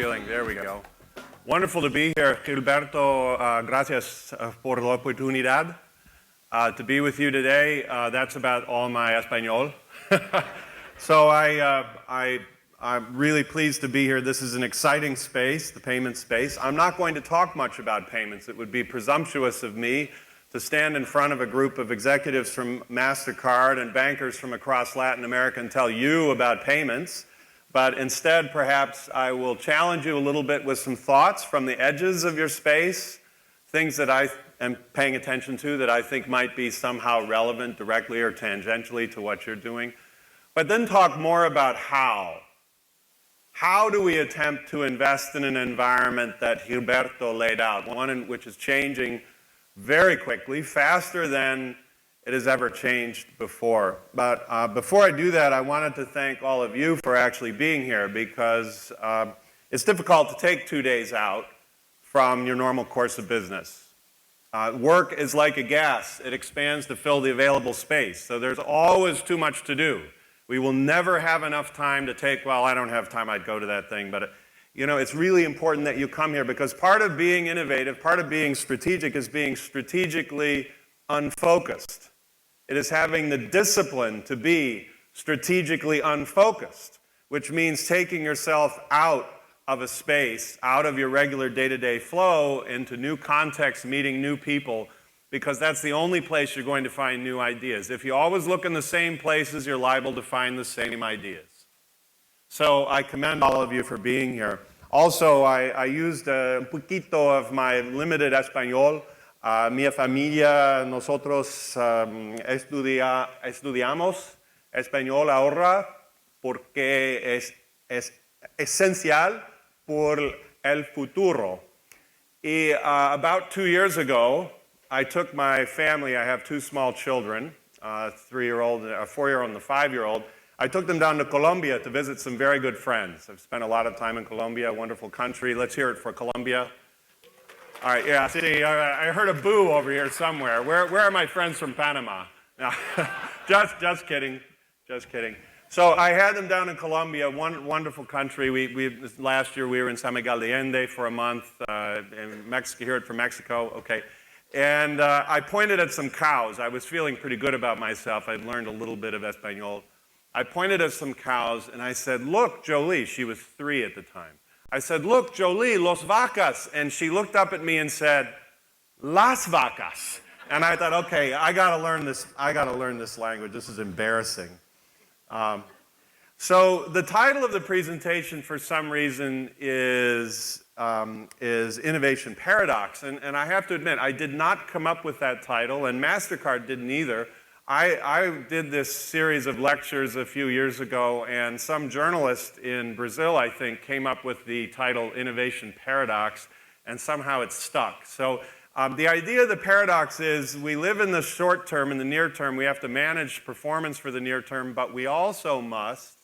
feeling. There we go. Wonderful to be here. Gilberto, gracias por la oportunidad to be with you today. That's about all my español. So I'm really pleased to be here. This is an exciting space, the payment space. I'm not going to talk much about payments. It would be presumptuous of me to stand in front of a group of executives from MasterCard and bankers from across Latin America and tell you about payments. But instead, perhaps I will challenge you a little bit with some thoughts from the edges of your space, things that I am paying attention to that I think might be somehow relevant directly or tangentially to what you're doing. But then talk more about how. How do we attempt to invest in an environment that Gilberto laid out, one in which is changing very quickly, faster than it has ever changed before. But before I do that, I wanted to thank all of you for actually being here, because it's difficult to take 2 days out from your normal course of business. Work is like a gas. It expands to fill the available space. So there's always too much to do. We will never have enough time to take, well, I don't have time, I'd go to that thing. But you know, it's really important that you come here, because part of being innovative, part of being strategic is being strategically unfocused. It is having the discipline to be strategically unfocused, which means taking yourself out of a space, out of your regular day-to-day flow, into new contexts, meeting new people, because that's the only place you're going to find new ideas. If you always look in the same places, you're liable to find the same ideas. So I commend all of you for being here. Also, I used un poquito of my limited español. Mi familia, nosotros estudiamos español ahora porque es esencial por el futuro. Y about 2 years ago, I took my family, I have 2 small children, a 3-year-old, a 4-year-old, and a 5-year-old. I took them down to Colombia to visit some very good friends. I've spent a lot of time in Colombia, a wonderful country. Let's hear it for Colombia. All right, yeah, see, I heard a boo over here somewhere. Where are my friends from Panama? No, just kidding, just kidding. So I had them down in Colombia, wonderful country. Last year we were in San Miguel de Allende for a month, in Mexico, hear it from Mexico, okay. And I pointed at some cows. I was feeling pretty good about myself. I'd learned a little bit of Espanol. I pointed at some cows and I said, look, Jolie, she was 3 at the time. I said, look, Jolie, los vacas. And she looked up at me and said, las vacas. And I thought, okay, I gotta learn this language. This is embarrassing. So the title of the presentation, for some reason, is Innovation Paradox. And I have to admit, I did not come up with that title, and MasterCard didn't either. I did this series of lectures a few years ago, and some journalist in Brazil, I think, came up with the title Innovation Paradox, and somehow it stuck. So the idea of the paradox is we live in the short term, in the near term. We have to manage performance for the near term, but we also must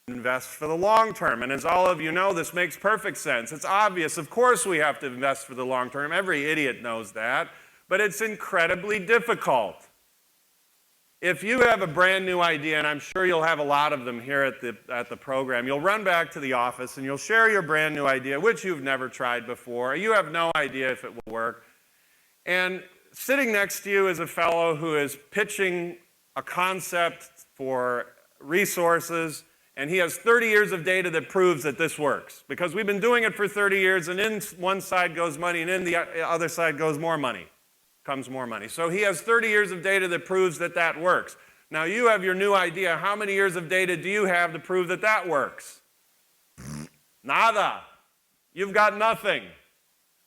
invest for the long term. And as all of you know, this makes perfect sense. It's obvious. Of course we have to invest for the long term. Every idiot knows that. But it's incredibly difficult. If you have a brand new idea, and I'm sure you'll have a lot of them here at the program, you'll run back to the office and you'll share your brand new idea, which you've never tried before. You have no idea if it will work. And sitting next to you is a fellow who is pitching a concept for resources, and he has 30 years of data that proves that this works. Because we've been doing it for 30 years, and in one side goes money, and in the other side goes more money. Comes more money. So he has 30 years of data that proves that that works. Now you have your new idea. How many years of data do you have to prove that that works? Nada. You've got nothing.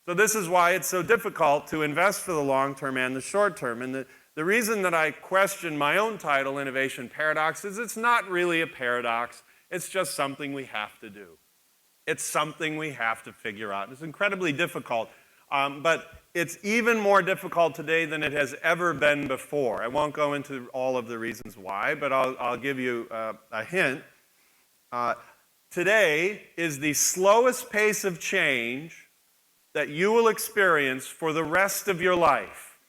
So this is why it's so difficult to invest for the long term and the short term. And the reason that I question my own title, Innovation Paradox, is it's not really a paradox. It's just something we have to do. It's something we have to figure out. It's incredibly difficult. But it's even more difficult today than it has ever been before. I won't go into all of the reasons why, but I'll give you a hint. Today is the slowest pace of change that you will experience for the rest of your life.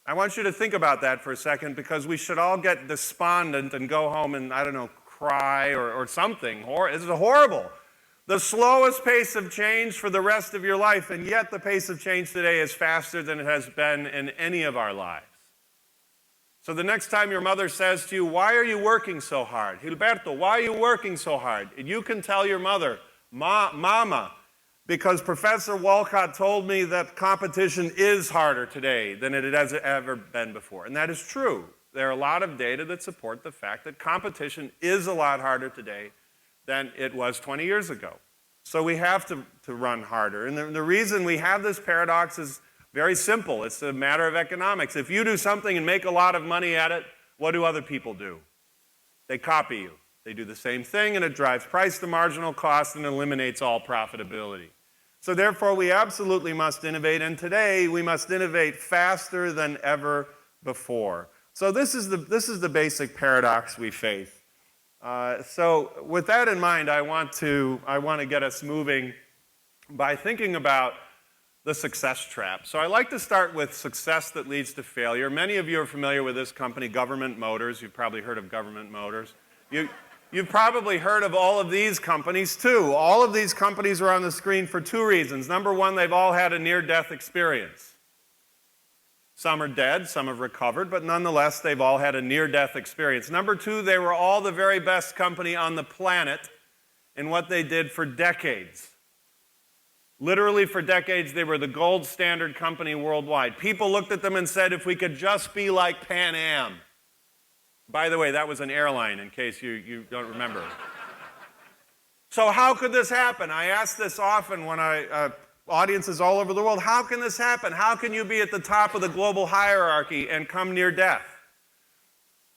I want you to think about that for a second, because we should all get despondent and go home and, I don't know, cry or something. This is horrible. The slowest pace of change for the rest of your life, and yet the pace of change today is faster than it has been in any of our lives. So the next time your mother says to you, why are you working so hard? Gilberto, why are you working so hard? And you can tell your mother, Mama, because Professor Wolcott told me that competition is harder today than it has ever been before. And that is true. There are a lot of data that support the fact that competition is a lot harder today than it was 20 years ago. So we have to run harder. And the reason we have this paradox is very simple. It's a matter of economics. If you do something and make a lot of money at it, what do other people do? They copy you. They do the same thing, and it drives price to marginal cost and eliminates all profitability. So therefore, we absolutely must innovate, and today we must innovate faster than ever before. So this is the basic paradox we face. So with that in mind, I want to get us moving by thinking about the success trap. So I like to start with success that leads to failure. Many of you are familiar with this company, Government Motors. You've probably heard of Government Motors. You've probably heard of all of these companies too. All of these companies are on the screen for two reasons. Number one, they've all had a near-death experience. Some are dead, some have recovered, but nonetheless, they've all had a near-death experience. Number two, they were all the very best company on the planet in what they did for decades. Literally for decades, they were the gold standard company worldwide. People looked at them and said, if we could just be like Pan Am. By the way, that was an airline, in case you don't remember. So how could this happen? I ask this often when audiences all over the world, how can this happen? How can you be at the top of the global hierarchy and come near death?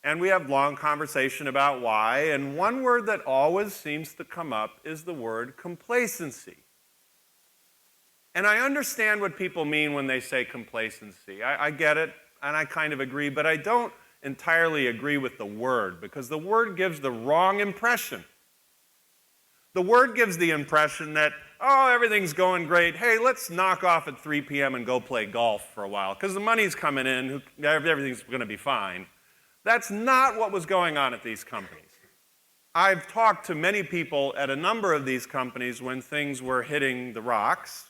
And we have long conversation about why, and one word that always seems to come up is the word complacency. And I understand what people mean when they say complacency. I get it, and I kind of agree, but I don't entirely agree with the word, because the word gives the wrong impression. The word gives the impression that, oh, everything's going great. Hey, let's knock off at 3 p.m. and go play golf for a while, because the money's coming in, everything's going to be fine. That's not what was going on at these companies. I've talked to many people at a number of these companies when things were hitting the rocks,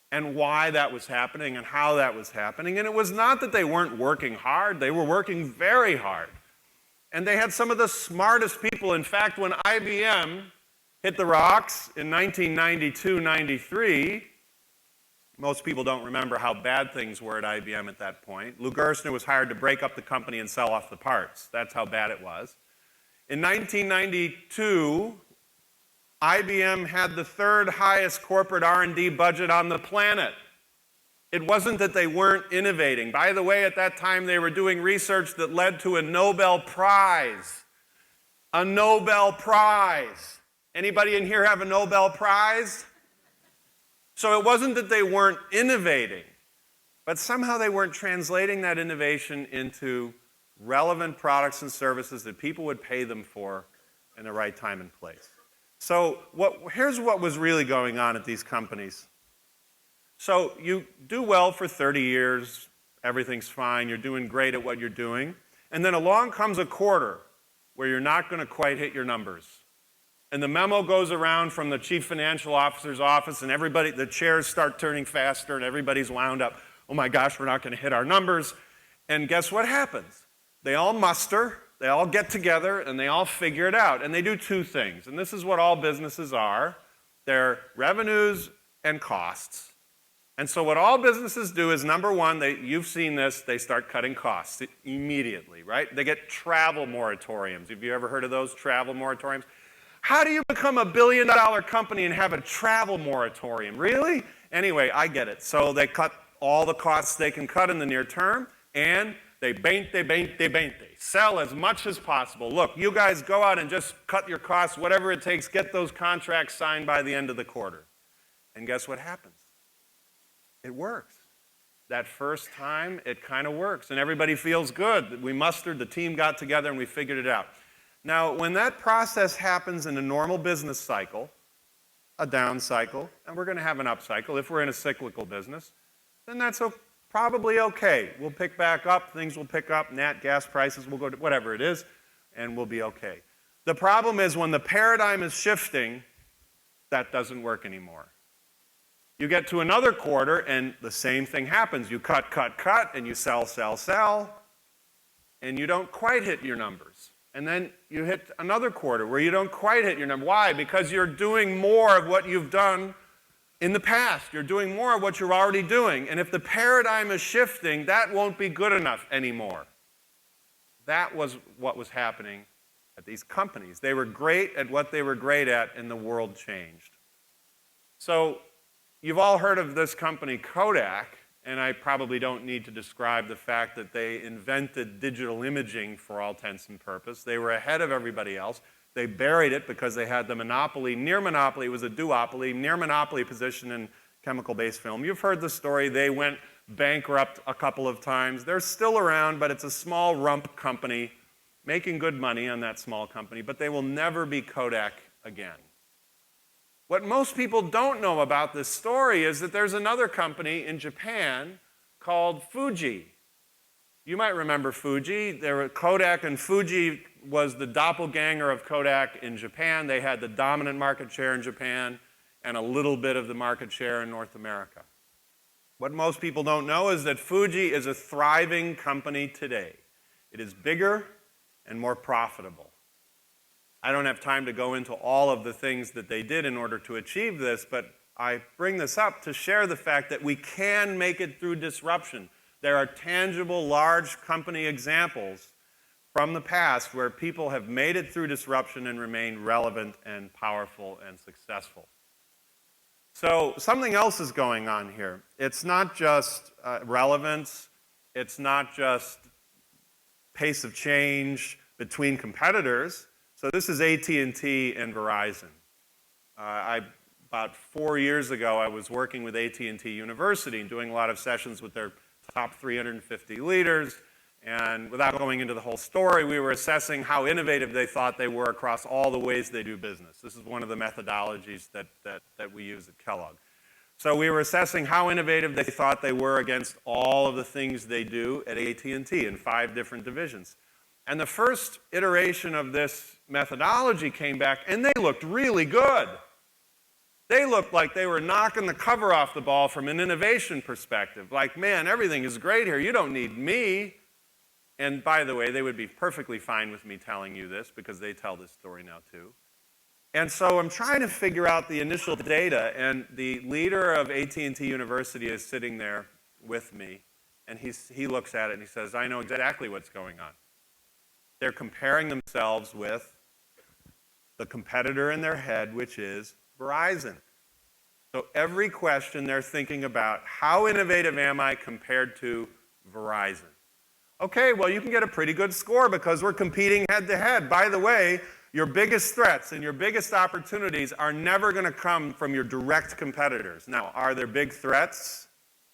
and why that was happening and how that was happening. And it was not that they weren't working hard. They were working very hard. And they had some of the smartest people. In fact, when IBM hit the rocks in 1992-93, most people don't remember how bad things were at IBM at that point. Lou Gerstner was hired to break up the company and sell off the parts. That's how bad it was. In 1992, IBM had the third highest corporate R&D budget on the planet. It wasn't that they weren't innovating. By the way, at that time, they were doing research that led to a Nobel Prize. A Nobel Prize. Anybody in here have a Nobel Prize? So it wasn't that they weren't innovating, but somehow they weren't translating that innovation into relevant products and services that people would pay them for in the right time and place. So here's what was really going on at these companies. So you do well for 30 years, everything's fine, you're doing great at what you're doing, and then along comes a quarter where you're not going to quite hit your numbers. And the memo goes around from the chief financial officer's office, and everybody, the chairs start turning faster, and everybody's wound up. Oh my gosh, we're not going to hit our numbers. And guess what happens? They all muster. They all get together and they all figure it out. And they do two things. And this is what all businesses are. They're revenues and costs. And so what all businesses do is, number one, you've seen this, they start cutting costs immediately, right? They get travel moratoriums. Have you ever heard of those travel moratoriums? How do you become a billion-dollar company and have a travel moratorium? Really? Anyway, I get it. So they cut all the costs they can cut in the near term, and they sell as much as possible. Look, you guys go out and just cut your costs, whatever it takes, get those contracts signed by the end of the quarter. And guess what happens? It works. That first time, it kind of works, and everybody feels good. We mustered, the team got together, and we figured it out. Now, when that process happens in a normal business cycle, a down cycle, and we're going to have an up cycle if we're in a cyclical business, then that's probably okay. We'll pick back up, things will pick up, nat gas prices will go to whatever it is, and we'll be okay. The problem is when the paradigm is shifting, that doesn't work anymore. You get to another quarter, and the same thing happens. You cut, and you sell, and you don't quite hit your numbers. And then you hit another quarter where you don't quite hit your number. Why? Because you're doing more of what you've done in the past. You're doing more of what you're already doing. And if the paradigm is shifting, that won't be good enough anymore. That was what was happening at these companies. They were great at what they were great at, and the world changed. So you've all heard of this company, Kodak, and I probably don't need to describe the fact that they invented digital imaging for all intents and purposes. They were ahead of everybody else. They buried it because they had the monopoly, near monopoly, it was a duopoly, near monopoly position in chemical-based film. You've heard the story. They went bankrupt a couple of times. They're still around, but it's a small rump company making good money on that small company, but they will never be Kodak again. What most people don't know about this story is that there's another company in Japan called Fuji. You might remember Fuji. There were Kodak, and Fuji was the doppelganger of Kodak in Japan. They had the dominant market share in Japan and a little bit of the market share in North America. What most people don't know is that Fuji is a thriving company today. It is bigger and more profitable. I don't have time to go into all of the things that they did in order to achieve this, but I bring this up to share the fact that we can make it through disruption. There are tangible, large company examples from the past where people have made it through disruption and remained relevant and powerful and successful. So something else is going on here. It's not just relevance. It's not just pace of change between competitors. So this is AT&T and Verizon. About 4 years ago, I was working with AT&T University and doing a lot of sessions with their top 350 leaders. And without going into the whole story, we were assessing how innovative they thought they were across all the ways they do business. This is one of the methodologies that we use at Kellogg. So we were assessing how innovative they thought they were against all of the things they do at AT&T in 5 different divisions. And the first iteration of this methodology came back, and they looked really good. They looked like they were knocking the cover off the ball from an innovation perspective. Like, man, everything is great here. You don't need me. And by the way, they would be perfectly fine with me telling you this because they tell this story now too. And so I'm trying to figure out the initial data, and the leader of AT&T University is sitting there with me, and he looks at it and he says, I know exactly what's going on. They're comparing themselves with the competitor in their head, which is Verizon. So every question they're thinking about, how innovative am I compared to Verizon? Okay, well, you can get a pretty good score because we're competing head to head. By the way, your biggest threats and your biggest opportunities are never going to come from your direct competitors. Now, are there big threats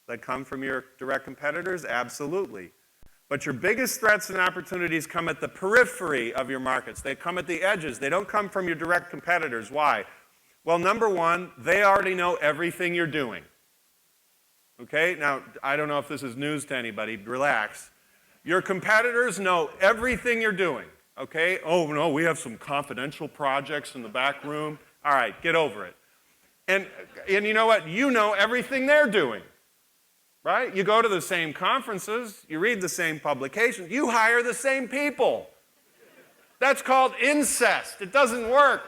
that come from your direct competitors? Absolutely. But your biggest threats and opportunities come at the periphery of your markets. They come at the edges. They don't come from your direct competitors. Why? Well, number one, they already know everything you're doing. Okay? Now, I don't know if this is news to anybody. Relax. Your competitors know everything you're doing. Okay? Oh, no, we have some confidential projects in the back room. All right, get over it. And you know what? You know everything they're doing. Right? You go to the same conferences, you read the same publications, you hire the same people. That's called incest. It doesn't work.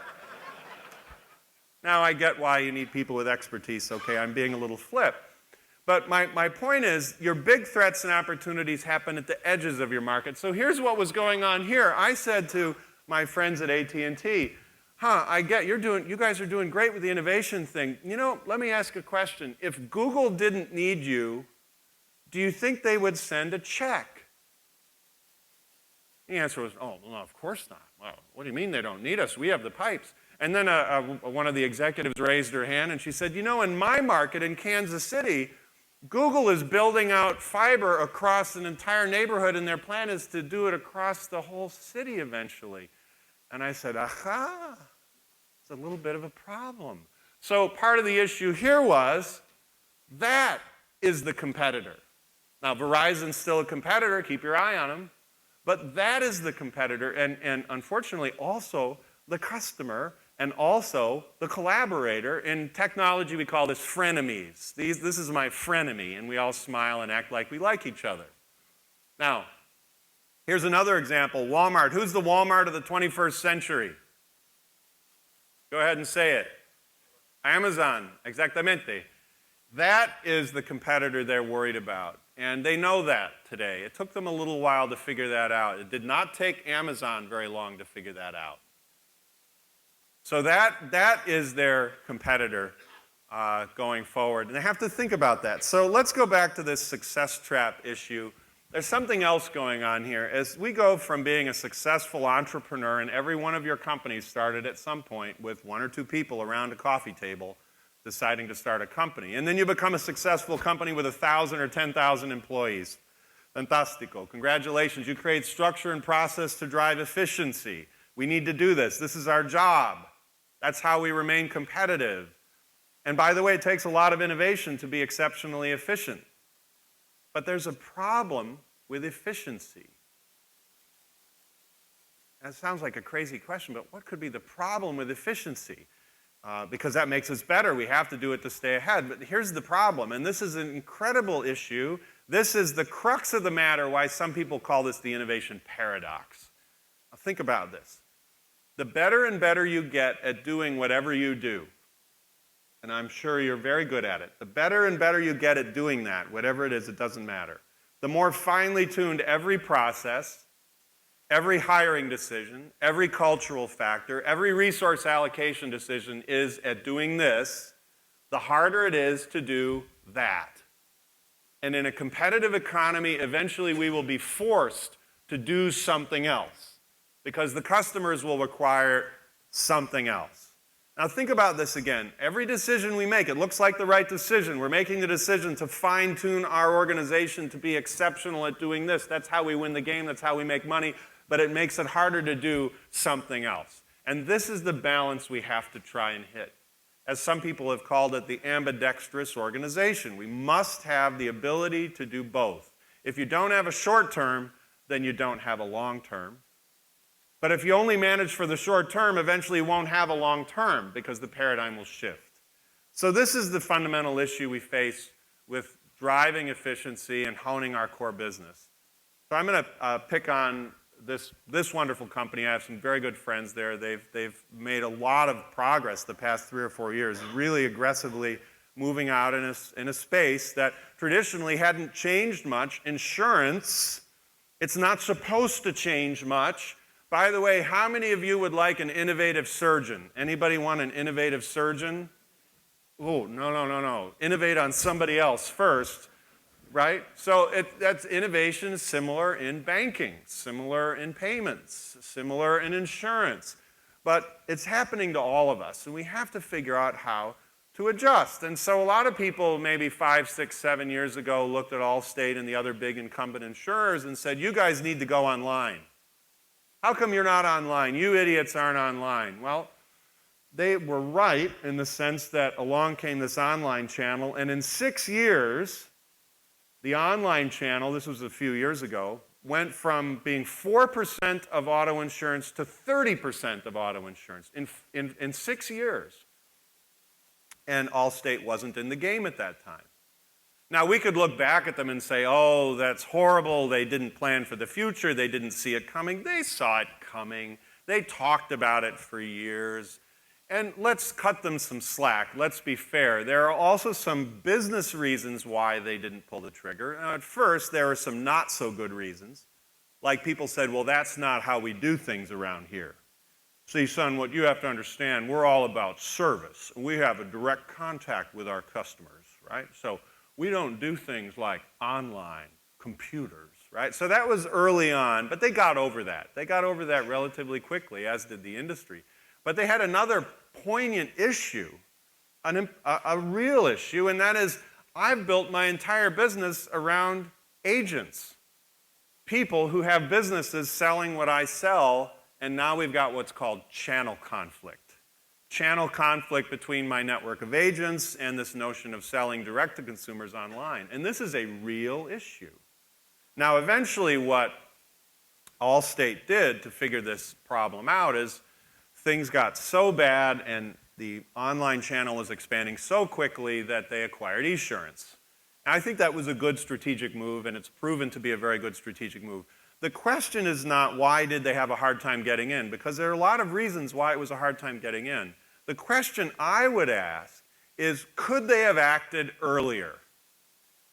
Now I get why you need people with expertise, okay? I'm being a little flip. But my point is, your big threats and opportunities happen at the edges of your market. So here's what was going on here. I said to my friends at AT&T, I get you guys are doing great with the innovation thing. You know, let me ask a question. If Google didn't need you, do you think they would send a check? The answer was, oh, no, of course not. Well, what do you mean they don't need us? We have the pipes. And then one of the executives raised her hand and she said, you know, in my market in Kansas City, Google is building out fiber across an entire neighborhood, and their plan is to do it across the whole city eventually. And I said, aha, it's a little bit of a problem. So part of the issue here was that is the competitor. Now, Verizon's still a competitor. Keep your eye on them. But that is the competitor, and unfortunately also the customer and also the collaborator. In technology, we call this frenemies. This is my frenemy, and we all smile and act like we like each other. Now, here's another example, Walmart. Who's the Walmart of the 21st century? Go ahead and say it. Amazon, exactamente. That is the competitor they're worried about, and they know that today. It took them a little while to figure that out. It did not take Amazon very long to figure that out. So that is their competitor going forward, and they have to think about that. So let's go back to this success trap issue. There's something else going on here. As we go from being a successful entrepreneur, and every one of your companies started at some point with one or two people around a coffee table deciding to start a company. And then you become a successful company with 1,000 or 10,000 employees. Fantastico. Congratulations. You create structure and process to drive efficiency. We need to do this. This is our job. That's how we remain competitive. And by the way, it takes a lot of innovation to be exceptionally efficient. But there's a problem with efficiency. And it sounds like a crazy question, but what could be the problem with efficiency? Because that makes us better. We have to do it to stay ahead. But here's the problem, and this is an incredible issue. This is the crux of the matter, why some people call this the innovation paradox. Now think about this. The better and better you get at doing whatever you do, and I'm sure you're very good at it, the better and better you get at doing that, whatever it is, it doesn't matter. The more finely tuned every process, every hiring decision, every cultural factor, every resource allocation decision is at doing this, the harder it is to do that. And in a competitive economy, eventually we will be forced to do something else because the customers will require something else. Now think about this again. Every decision we make, it looks like the right decision. We're making the decision to fine-tune our organization to be exceptional at doing this. That's how we win the game. That's how we make money. But it makes it harder to do something else. And this is the balance we have to try and hit. As some people have called it, the ambidextrous organization. We must have the ability to do both. If you don't have a short term, then you don't have a long term. But if you only manage for the short term, eventually you won't have a long term because the paradigm will shift. So this is the fundamental issue we face with driving efficiency and honing our core business. So I'm going to pick on this wonderful company. I have some very good friends there. They've made a lot of progress the past 3 or 4 years, really aggressively moving out in a space that traditionally hadn't changed much. Insurance, it's not supposed to change much. By the way, how many of you would like an innovative surgeon? Anybody want an innovative surgeon? Oh, no. Innovate on somebody else first. Right? So that's innovation similar in banking, similar in payments, similar in insurance. But it's happening to all of us, and we have to figure out how to adjust. And so a lot of people maybe 5, 6, 7 years ago looked at Allstate and the other big incumbent insurers and said, you guys need to go online. How come you're not online? You idiots aren't online. Well, they were right in the sense that along came this online channel, and in 6 years, the online channel, this was a few years ago, went from being 4% of auto insurance to 30% of auto insurance in 6 years. And Allstate wasn't in the game at that time. Now, we could look back at them and say, oh, that's horrible. They didn't plan for the future. They didn't see it coming. They saw it coming. They talked about it for years. And let's cut them some slack. Let's be fair. There are also some business reasons why they didn't pull the trigger. Now, at first, there were some not so good reasons. Like people said, well, that's not how we do things around here. See, son, what you have to understand, we're all about service. We have a direct contact with our customers, right? So we don't do things like online, computers, right? So that was early on, but they got over that. They got over that relatively quickly, as did the industry. But they had another poignant issue, a real issue, and that is I've built my entire business around agents, people who have businesses selling what I sell, and now we've got what's called channel conflict. Channel conflict between my network of agents and this notion of selling direct to consumers online. And this is a real issue. Now, eventually what Allstate did to figure this problem out is things got so bad and the online channel was expanding so quickly that they acquired Esurance. And I think that was a good strategic move, and it's proven to be a very good strategic move. The question is not why did they have a hard time getting in, because there are a lot of reasons why it was a hard time getting in. The question I would ask is, could they have acted earlier?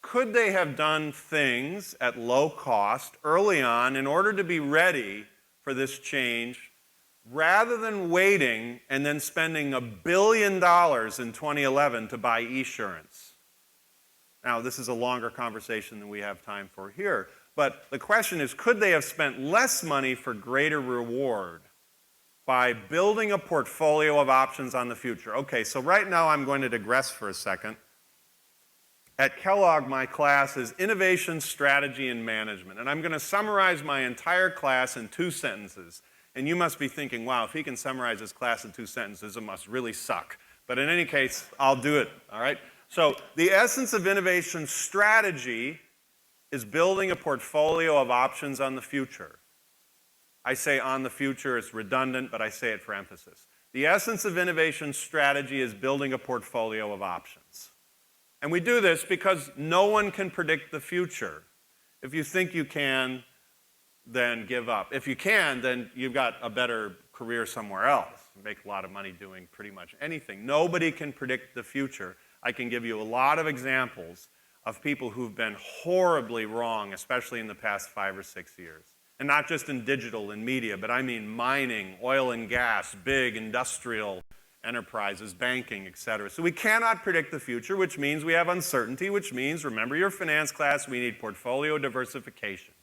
Could they have done things at low cost early on in order to be ready for this change, rather than waiting and then spending $1 billion in 2011 to buy Esurance? Now, this is a longer conversation than we have time for here, but the question is, could they have spent less money for greater reward by building a portfolio of options on the future? Okay, so right now I'm going to digress for a second. At Kellogg, my class is Innovation, Strategy, and Management, and I'm going to summarize my entire class in 2 sentences. And you must be thinking, wow, if he can summarize his class in 2 sentences, it must really suck. But in any case, I'll do it, all right? So the essence of innovation strategy is building a portfolio of options on the future. I say on the future, it's redundant, but I say it for emphasis. The essence of innovation strategy is building a portfolio of options. And we do this because no one can predict the future. If you think you can, then give up. If you can, then you've got a better career somewhere else. You make a lot of money doing pretty much anything. Nobody can predict the future. I can give you a lot of examples of people who've been horribly wrong, especially in the past 5 or 6 years. And not just in digital and media, but I mean mining, oil and gas, big industrial enterprises, banking, et cetera. So we cannot predict the future, which means we have uncertainty, which means, remember your finance class, we need portfolio diversification.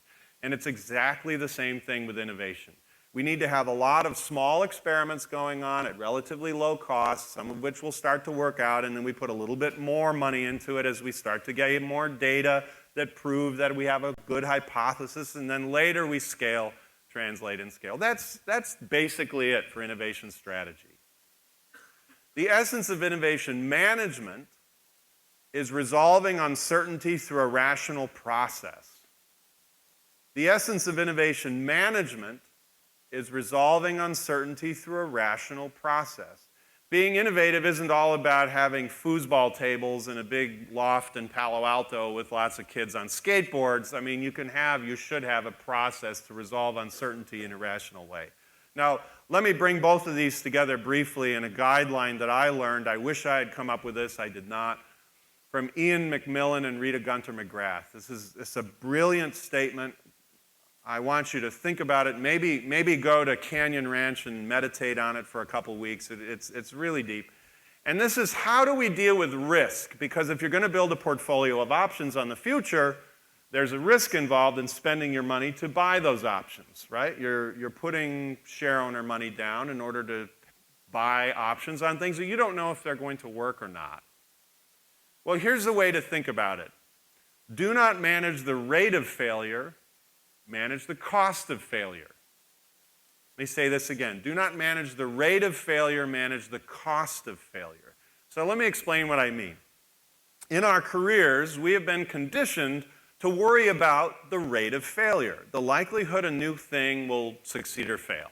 And it's exactly the same thing with innovation. We need to have a lot of small experiments going on at relatively low cost, some of which will start to work out, and then we put a little bit more money into it as we start to get more data that prove that we have a good hypothesis, and then later we scale, translate, and scale. That's basically it for innovation strategy. The essence of innovation management is resolving uncertainty through a rational process. The essence of innovation management is resolving uncertainty through a rational process. Being innovative isn't all about having foosball tables in a big loft in Palo Alto with lots of kids on skateboards. I mean, you should have a process to resolve uncertainty in a rational way. Now, let me bring both of these together briefly in a guideline that I learned. I wish I had come up with this, I did not. From Ian McMillan and Rita Gunter McGrath. It's a brilliant statement. I want you to think about it. Maybe go to Canyon Ranch and meditate on it for a couple weeks. It's really deep. And this is, how do we deal with risk? Because if you're going to build a portfolio of options on the future, there's a risk involved in spending your money to buy those options, right? You're putting share owner money down in order to buy options on things that you don't know if they're going to work or not. Well, here's the way to think about it. Do not manage the rate of failure, manage the cost of failure. Let me say this again. Do not manage the rate of failure, manage the cost of failure. So let me explain what I mean. In our careers, we have been conditioned to worry about the rate of failure, the likelihood a new thing will succeed or fail.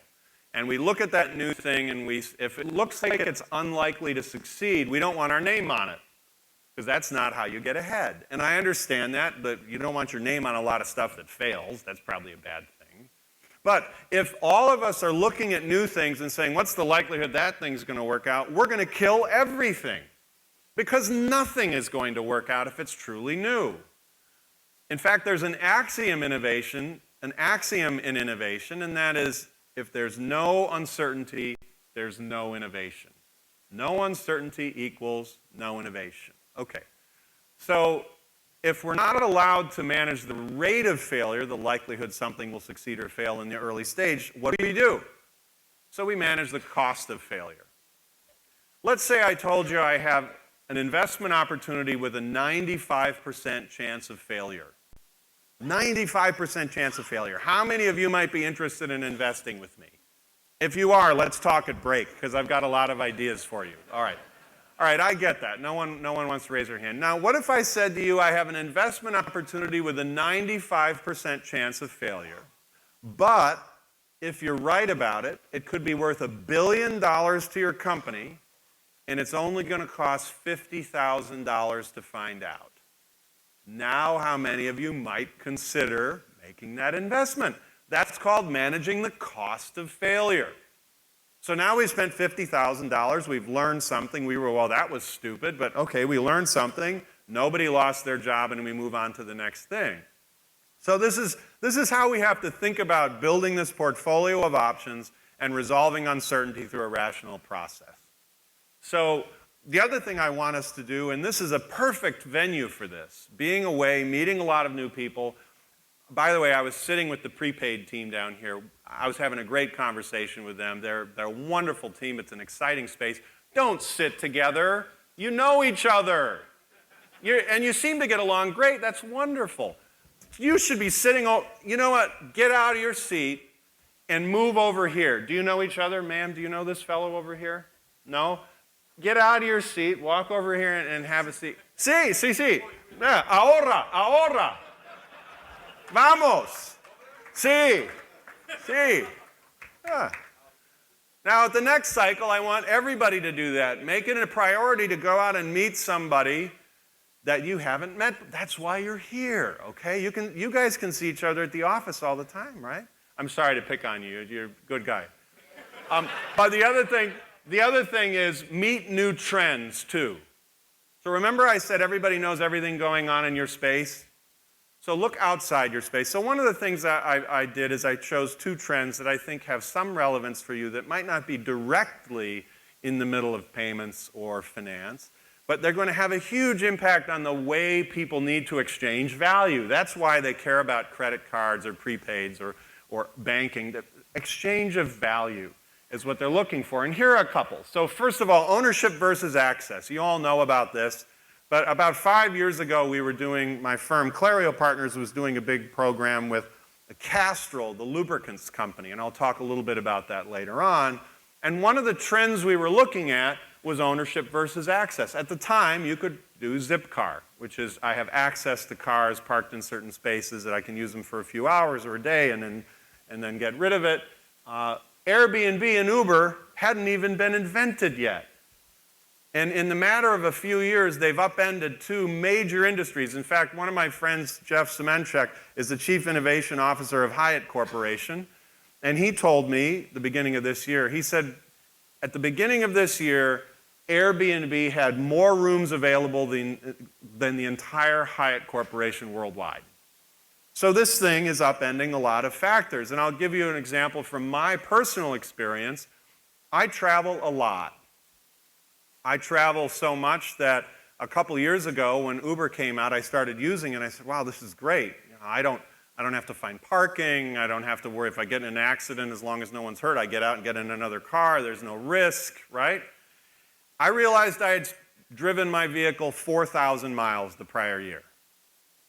And we look at that new thing, and if it looks like it's unlikely to succeed, we don't want our name on it, because that's not how you get ahead. And I understand that, but you don't want your name on a lot of stuff that fails. That's probably a bad thing. But if all of us are looking at new things and saying, what's the likelihood that thing's going to work out, we're going to kill everything, because nothing is going to work out if it's truly new. In fact, there's an axiom in innovation, and that is, if there's no uncertainty, there's no innovation. No uncertainty equals no innovation. Okay, so if we're not allowed to manage the rate of failure, the likelihood something will succeed or fail in the early stage, what do? So we manage the cost of failure. Let's say I told you I have an investment opportunity with a 95% chance of failure. 95% chance of failure. How many of you might be interested in investing with me? If you are, let's talk at break, because I've got a lot of ideas for you. All right, I get that. No one wants to raise their hand. Now, what if I said to you, I have an investment opportunity with a 95% chance of failure, but if you're right about it, it could be worth $1 billion to your company, and it's only going to cost $50,000 to find out. Now, how many of you might consider making that investment? That's called managing the cost of failure. So now we spent $50,000. We've learned something. We were, well, that was stupid, but okay, we learned something. Nobody lost their job, and we move on to the next thing. So this is how we have to think about building this portfolio of options and resolving uncertainty through a rational process. So the other thing I want us to do, and this is a perfect venue for this, being away, meeting a lot of new people. By the way, I was sitting with the prepaid team down here. I was having a great conversation with them. They're a wonderful team. It's an exciting space. Don't sit together. You know each other. And you seem to get along great. That's wonderful. You should be sitting, you know what? Get out of your seat and move over here. Do you know each other? Ma'am, do you know this fellow over here? No? Get out of your seat, walk over here and have a seat. Sí. Yeah, ahora. Vamos. Sí. Yeah. Now, at the next cycle, I want everybody to do that. Make it a priority to go out and meet somebody that you haven't met. That's why you're here, okay? You guys can see each other at the office all the time, right? I'm sorry to pick on you. You're a good guy. But the other thing is meet new trends, too. So remember I said everybody knows everything going on in your space? So look outside your space. So one of the things that I did is I chose 2 trends that I think have some relevance for you that might not be directly in the middle of payments or finance, but they're going to have a huge impact on the way people need to exchange value. That's why they care about credit cards or prepaids or banking. The exchange of value is what they're looking for. And here are a couple. So first of all, ownership versus access. You all know about this. But about 5 years ago, my firm, Clario Partners, was doing a big program with Castrol, the lubricants company. And I'll talk a little bit about that later on. And one of the trends we were looking at was ownership versus access. At the time, you could do Zipcar, which is I have access to cars parked in certain spaces that I can use them for a few hours or a day and then get rid of it. Airbnb and Uber hadn't even been invented yet. And in the matter of a few years, they've upended 2 major industries. In fact, one of my friends, Jeff Semenchek, is the Chief Innovation Officer of Hyatt Corporation. And he told me the beginning of this year, he said, at the beginning of this year, Airbnb had more rooms available than the entire Hyatt Corporation worldwide. So this thing is upending a lot of factors. And I'll give you an example from my personal experience. I travel a lot. I travel so much that a couple years ago when Uber came out, I started using it. And I said, wow, this is great. I don't have to find parking. I don't have to worry if I get in an accident. As long as no one's hurt, I get out and get in another car. There's no risk, right? I realized I had driven my vehicle 4,000 miles the prior year.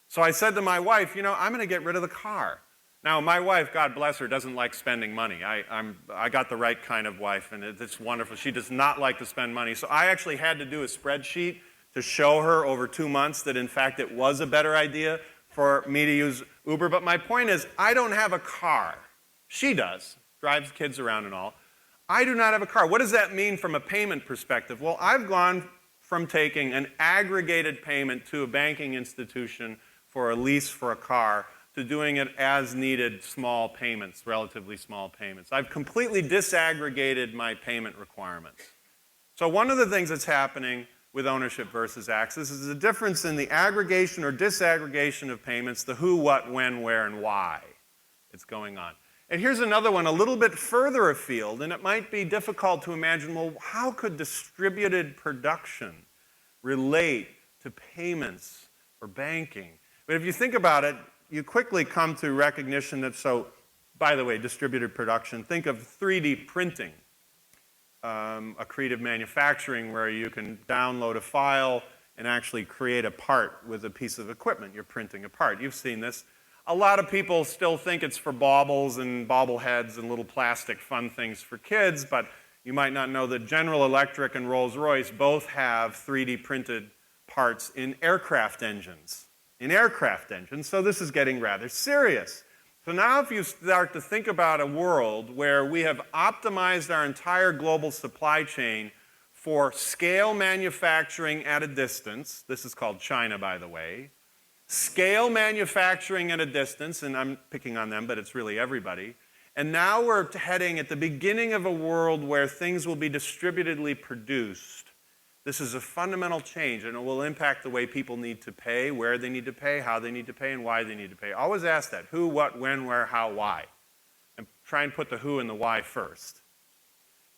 So I said to my wife, I'm going to get rid of the car. Now, my wife, God bless her, doesn't like spending money. I got the right kind of wife, and it's wonderful. She does not like to spend money. So I actually had to do a spreadsheet to show her over 2 months that, in fact, it was a better idea for me to use Uber. But my point is, I don't have a car. She does, drives kids around and all. I do not have a car. What does that mean from a payment perspective? Well, I've gone from taking an aggregated payment to a banking institution for a lease for a car to doing it as needed small payments, relatively small payments. I've completely disaggregated my payment requirements. So one of the things that's happening with ownership versus access is the difference in the aggregation or disaggregation of payments, the who, what, when, where, and why it's going on. And here's another one a little bit further afield, and it might be difficult to imagine, well, how could distributed production relate to payments or banking? But if you think about it, you quickly come to recognition that, by the way, distributed production, think of 3D printing, accretive manufacturing where you can download a file and actually create a part with a piece of equipment. You're printing a part. You've seen this. A lot of people still think it's for baubles and bobbleheads and little plastic fun things for kids, but you might not know that General Electric and Rolls-Royce both have 3D printed parts in aircraft engines. So this is getting rather serious. So now if you start to think about a world where we have optimized our entire global supply chain for scale manufacturing at a distance, this is called China, by the way, scale manufacturing at a distance, and I'm picking on them, but it's really everybody, and now we're heading at the beginning of a world where things will be distributedly produced. This is a fundamental change, and it will impact the way people need to pay, where they need to pay, how they need to pay, and why they need to pay. Always ask that: who, what, when, where, how, why. And try and put the who and the why first.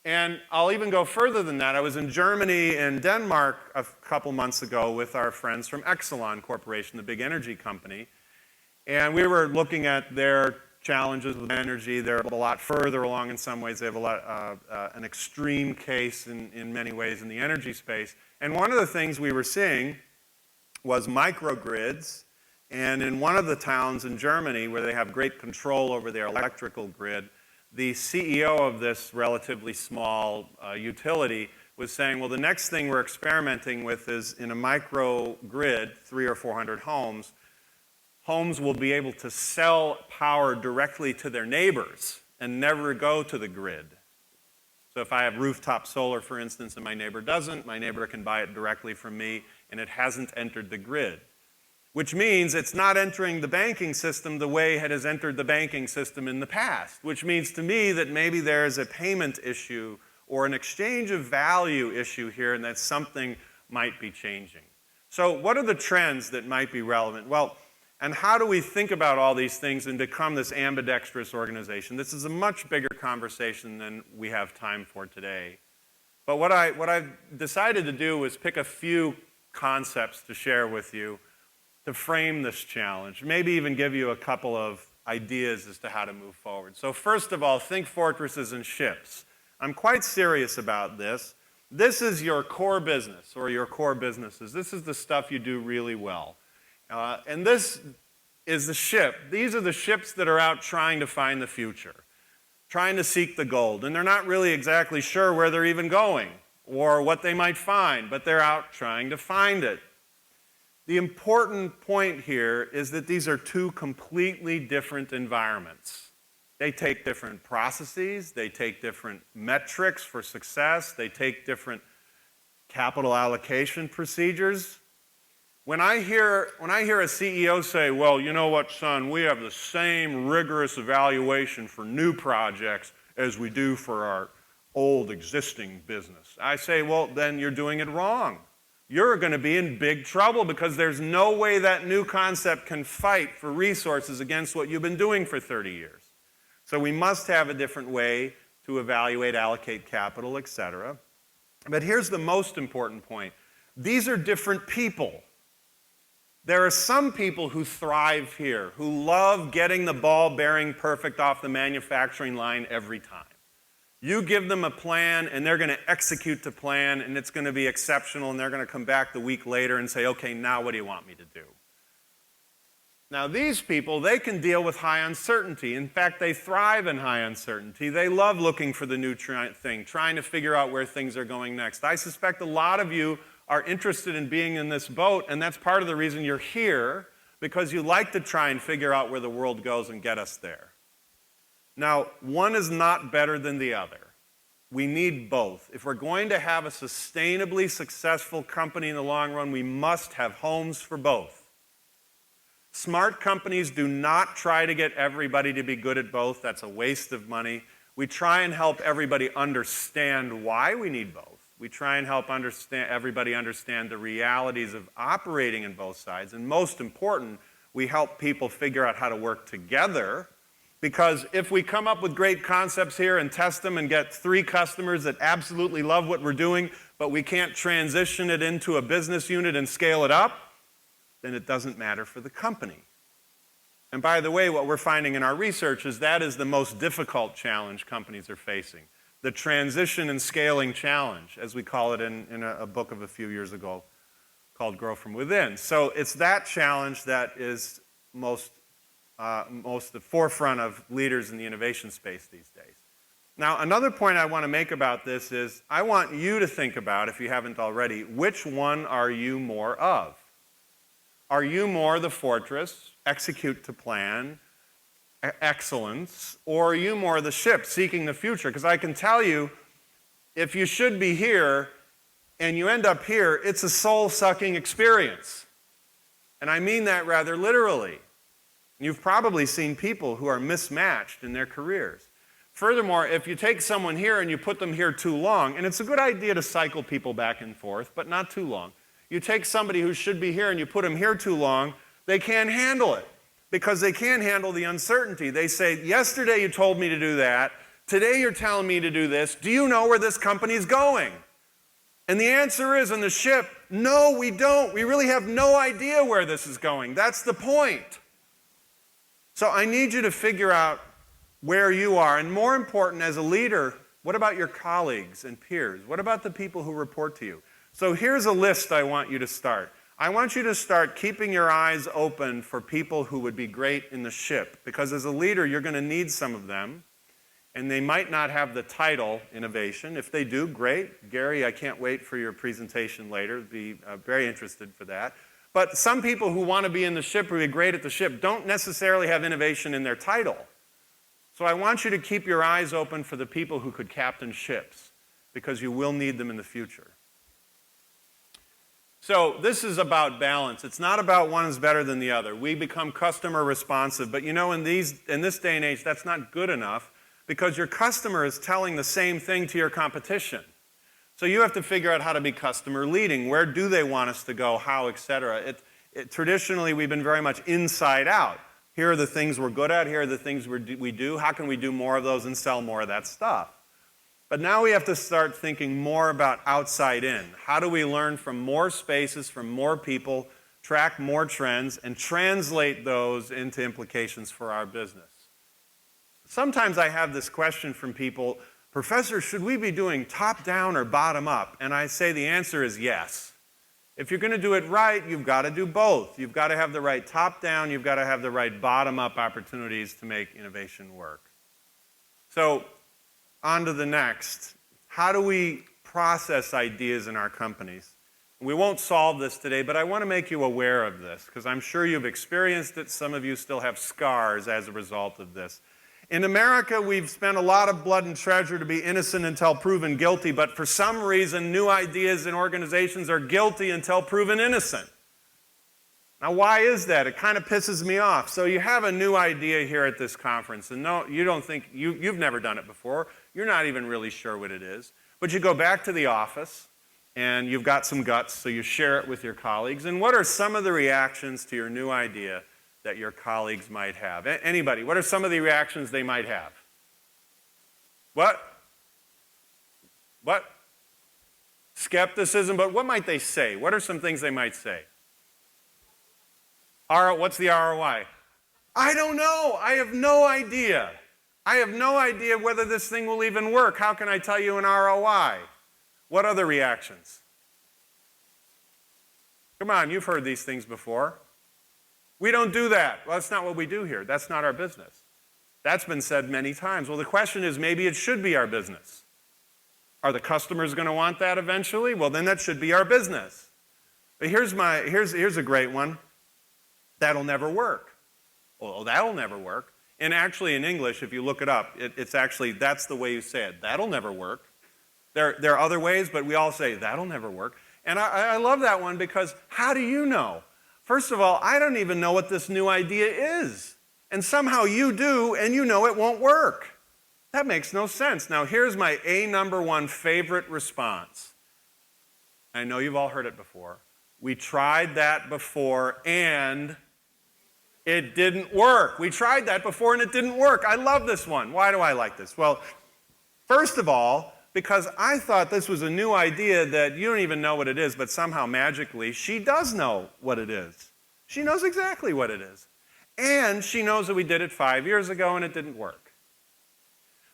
And I'll even go further than that. I was in Germany and Denmark a couple months ago with our friends from Exelon Corporation, the big energy company. And we were looking at their challenges with energy. They're a lot further along in some ways. They have an extreme case in many ways in the energy space. And one of the things we were seeing was microgrids. And in one of the towns in Germany where they have great control over their electrical grid, the CEO of this relatively small utility was saying, well, the next thing we're experimenting with is in a microgrid, 300 or 400 homes, homes will be able to sell power directly to their neighbors and never go to the grid. So if I have rooftop solar, for instance, and my neighbor doesn't, my neighbor can buy it directly from me, and it hasn't entered the grid. Which means it's not entering the banking system the way it has entered the banking system in the past, which means to me that maybe there is a payment issue or an exchange of value issue here, and that something might be changing. So what are the trends that might be relevant? Well, and how do we think about all these things and become this ambidextrous organization? This is a much bigger conversation than we have time for today. But what I've decided to do was pick a few concepts to share with you to frame this challenge, maybe even give you a couple of ideas as to how to move forward. So first of all, think fortresses and ships. I'm quite serious about this. This is your core business or your core businesses. This is the stuff you do really well. And this is the ship. These are the ships that are out trying to find the future, trying to seek the gold. And they're not really exactly sure where they're even going or what they might find, but they're out trying to find it. The important point here is that these are two completely different environments. They take different processes, they take different metrics for success, they take different capital allocation procedures. When I hear a CEO say, well, you know what, son, we have the same rigorous evaluation for new projects as we do for our old existing business, I say, well, then you're doing it wrong. You're going to be in big trouble because there's no way that new concept can fight for resources against what you've been doing for 30 years. So we must have a different way to evaluate, allocate capital, et cetera. But here's the most important point. These are different people. There are some people who thrive here, who love getting the ball bearing perfect off the manufacturing line every time. You give them a plan, and they're going to execute the plan, and it's going to be exceptional, and they're going to come back the week later and say, okay, now what do you want me to do? Now, these people, they can deal with high uncertainty. In fact, they thrive in high uncertainty. They love looking for the new thing, trying to figure out where things are going next. I suspect a lot of you are interested in being in this boat, and that's part of the reason you're here, because you like to try and figure out where the world goes and get us there. Now, one is not better than the other. We need both. If we're going to have a sustainably successful company in the long run, we must have homes for both. Smart companies do not try to get everybody to be good at both. That's a waste of money. We try and help everybody understand why we need both. We try and help everybody understand the realities of operating in both sides. And most important, we help people figure out how to work together. Because if we come up with great concepts here and test them and get 3 customers that absolutely love what we're doing, but we can't transition it into a business unit and scale it up, then it doesn't matter for the company. And by the way, what we're finding in our research is that is the most difficult challenge companies are facing. The transition and scaling challenge, as we call it in a book of a few years ago called Grow From Within. So it's that challenge that is most the forefront of leaders in the innovation space these days. Now, another point I want to make about this is I want you to think about, if you haven't already, which one are you more of? Are you more the fortress, execute to plan, excellence, or are you more the ship seeking the future? Because I can tell you, if you should be here and you end up here, it's a soul-sucking experience. And I mean that rather literally. You've probably seen people who are mismatched in their careers. Furthermore, if you take someone here and you put them here too long, and it's a good idea to cycle people back and forth, but not too long. You take somebody who should be here and you put them here too long, they can't handle it because they can't handle the uncertainty. They say, yesterday you told me to do that, today you're telling me to do this, do you know where this company's going? And the answer is on the ship, no, we don't. We really have no idea where this is going. That's the point. So I need you to figure out where you are. And more important, as a leader, what about your colleagues and peers? What about the people who report to you? So here's a list I want you to start. I want you to start keeping your eyes open for people who would be great in the ship. Because as a leader, you're going to need some of them. And they might not have the title innovation. If they do, great. Gary, I can't wait for your presentation later. Be very interested for that. But some people who want to be in the ship or be great at the ship don't necessarily have innovation in their title. So I want you to keep your eyes open for the people who could captain ships, because you will need them in the future. So this is about balance. It's not about one is better than the other. We become customer responsive, but you know, in this day and age, that's not good enough, because your customer is telling the same thing to your competition. So you have to figure out how to be customer leading. Where do they want us to go, how, et cetera. Traditionally, we've been very much inside out. Here are the things we're good at, here are the things we do. How can we do more of those and sell more of that stuff? But now we have to start thinking more about outside in. How do we learn from more spaces, from more people, track more trends, and translate those into implications for our business? Sometimes I have this question from people, Professor, should we be doing top-down or bottom-up? And I say the answer is yes. If you're going to do it right, you've got to do both. You've got to have the right top-down, you've got to have the right bottom-up opportunities to make innovation work. So, on to the next. How do we process ideas in our companies? We won't solve this today, but I want to make you aware of this, because I'm sure you've experienced it. Some of you still have scars as a result of this. In America, we've spent a lot of blood and treasure to be innocent until proven guilty, but for some reason, new ideas in organizations are guilty until proven innocent. Now, why is that? It kind of pisses me off. So you have a new idea here at this conference, and no, you don't think, you've never done it before. You're not even really sure what it is. But you go back to the office, and you've got some guts, so you share it with your colleagues. And what are some of the reactions to your new idea that your colleagues might have? Anybody, what are some of the reactions they might have? What? Skepticism, but what might they say? What are some things they might say? What's the ROI? I don't know. I have no idea. I have no idea whether this thing will even work. How can I tell you an ROI? What other reactions? Come on, you've heard these things before. We don't do that. Well, that's not what we do here. That's not our business. That's been said many times. Well, the question is, maybe it should be our business. Are the customers going to want that eventually? Well, then that should be our business. But here's a great one. That'll never work. Well, that'll never work. And actually, in English, if you look it up, it's actually, that's the way you say it. That'll never work. There are other ways, but we all say, that'll never work. And I love that one, because how do you know? First of all, I don't even know what this new idea is. And somehow you do, and you know it won't work. That makes no sense. Now, here's my number one favorite response. I know you've all heard it before. We tried that before, and it didn't work. We tried that before, and it didn't work. I love this one. Why do I like this? Well, first of all, because I thought this was a new idea that you don't even know what it is, but somehow magically she does know what it is. She knows exactly what it is. And she knows that we did it 5 years ago and it didn't work.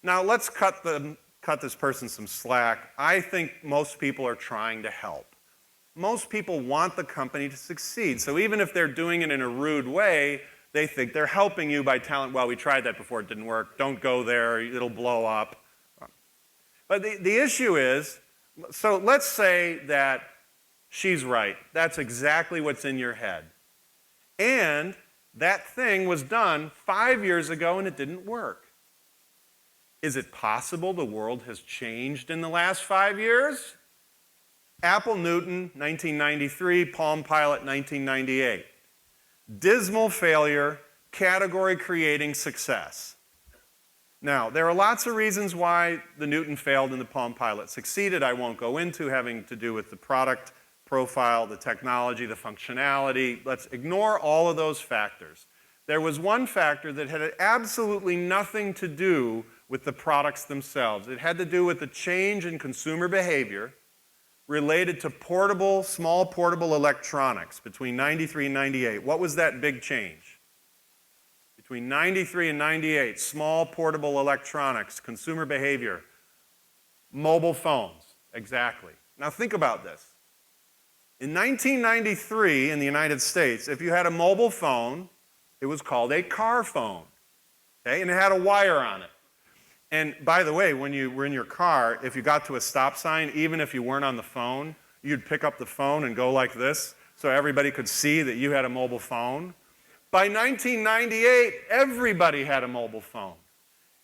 Now let's cut this person some slack. I think most people are trying to help. Most people want the company to succeed. So even if they're doing it in a rude way, they think they're helping you by telling, well, we tried that before, it didn't work. Don't go there, it'll blow up. But the issue is, so let's say that she's right. That's exactly what's in your head. And That thing was done 5 years ago and it didn't work. Is it possible the world has changed in the last 5 years? Apple Newton, 1993, Palm Pilot, 1998. Dismal failure, category-creating success. Now, there are lots of reasons why the Newton failed and the Palm Pilot succeeded. I won't go into, having to do with the product profile, the technology, the functionality. Let's ignore all of those factors. There was one factor that had absolutely nothing to do with the products themselves. It had to do with the change in consumer behavior related to portable, small portable electronics between 93 and 98. What was that big change? Between 93 and 98, small portable electronics, consumer behavior, mobile phones, exactly. Now think about this. In 1993 in the United States, if you had a mobile phone, it was called a car phone, okay? And it had a wire on it. And by the way, when you were in your car, if you got to a stop sign, even if you weren't on the phone, you'd pick up the phone and go like this so everybody could see that you had a mobile phone. By 1998, everybody had a mobile phone.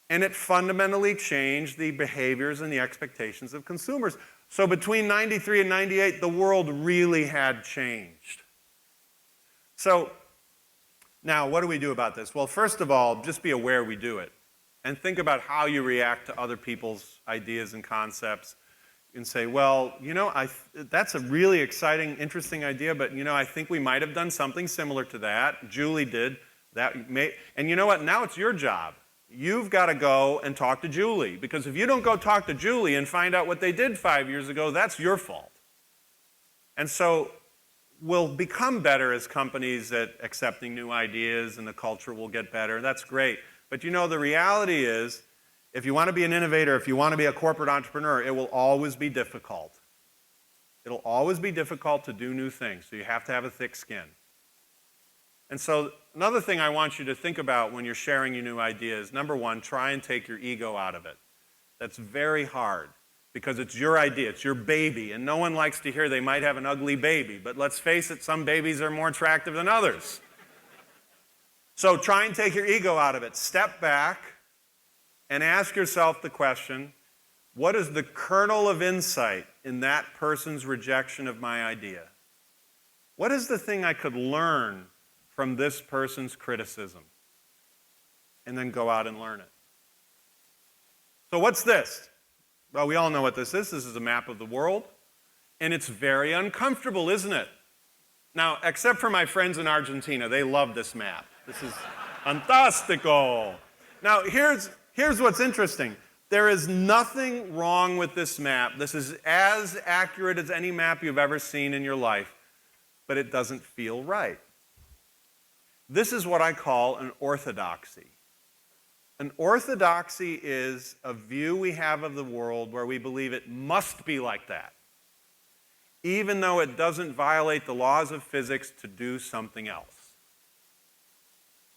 And it fundamentally changed the behaviors and the expectations of consumers. So between 93 and 98, the world really had changed. So now, what do we do about this? Well, first of all, just be aware we do it. And think about how you react to other people's ideas and concepts. And say, well, you know, that's a really exciting, interesting idea, but, you know, I think we might have done something similar to that. Julie did. And you know what? Now it's your job. You've got to go and talk to Julie. Because if you don't go talk to Julie and find out what they did 5 years ago, that's your fault. And so we'll become better as companies at accepting new ideas, and the culture will get better. That's great. But you know, the reality is, if you want to be an innovator, if you want to be a corporate entrepreneur, it will always be difficult. It'll always be difficult to do new things, so you have to have a thick skin. And so another thing I want you to think about when you're sharing your new ideas, number one, try and take your ego out of it. That's very hard, because it's your idea, it's your baby, and no one likes to hear they might have an ugly baby, but let's face it, some babies are more attractive than others. So try and take your ego out of it. Step back and ask yourself the question, what is the kernel of insight in that person's rejection of my idea? What is the thing I could learn from this person's criticism? And then go out and learn it. So what's this? Well, we all know what this is. This is a map of the world. And it's very uncomfortable, isn't it? Now, except for my friends in Argentina, they love this map. This is fantastico. Now, here's what's interesting. There is nothing wrong with this map. This is as accurate as any map you've ever seen in your life, but it doesn't feel right. This is what I call an orthodoxy. An orthodoxy is a view we have of the world where we believe it must be like that, even though it doesn't violate the laws of physics to do something else.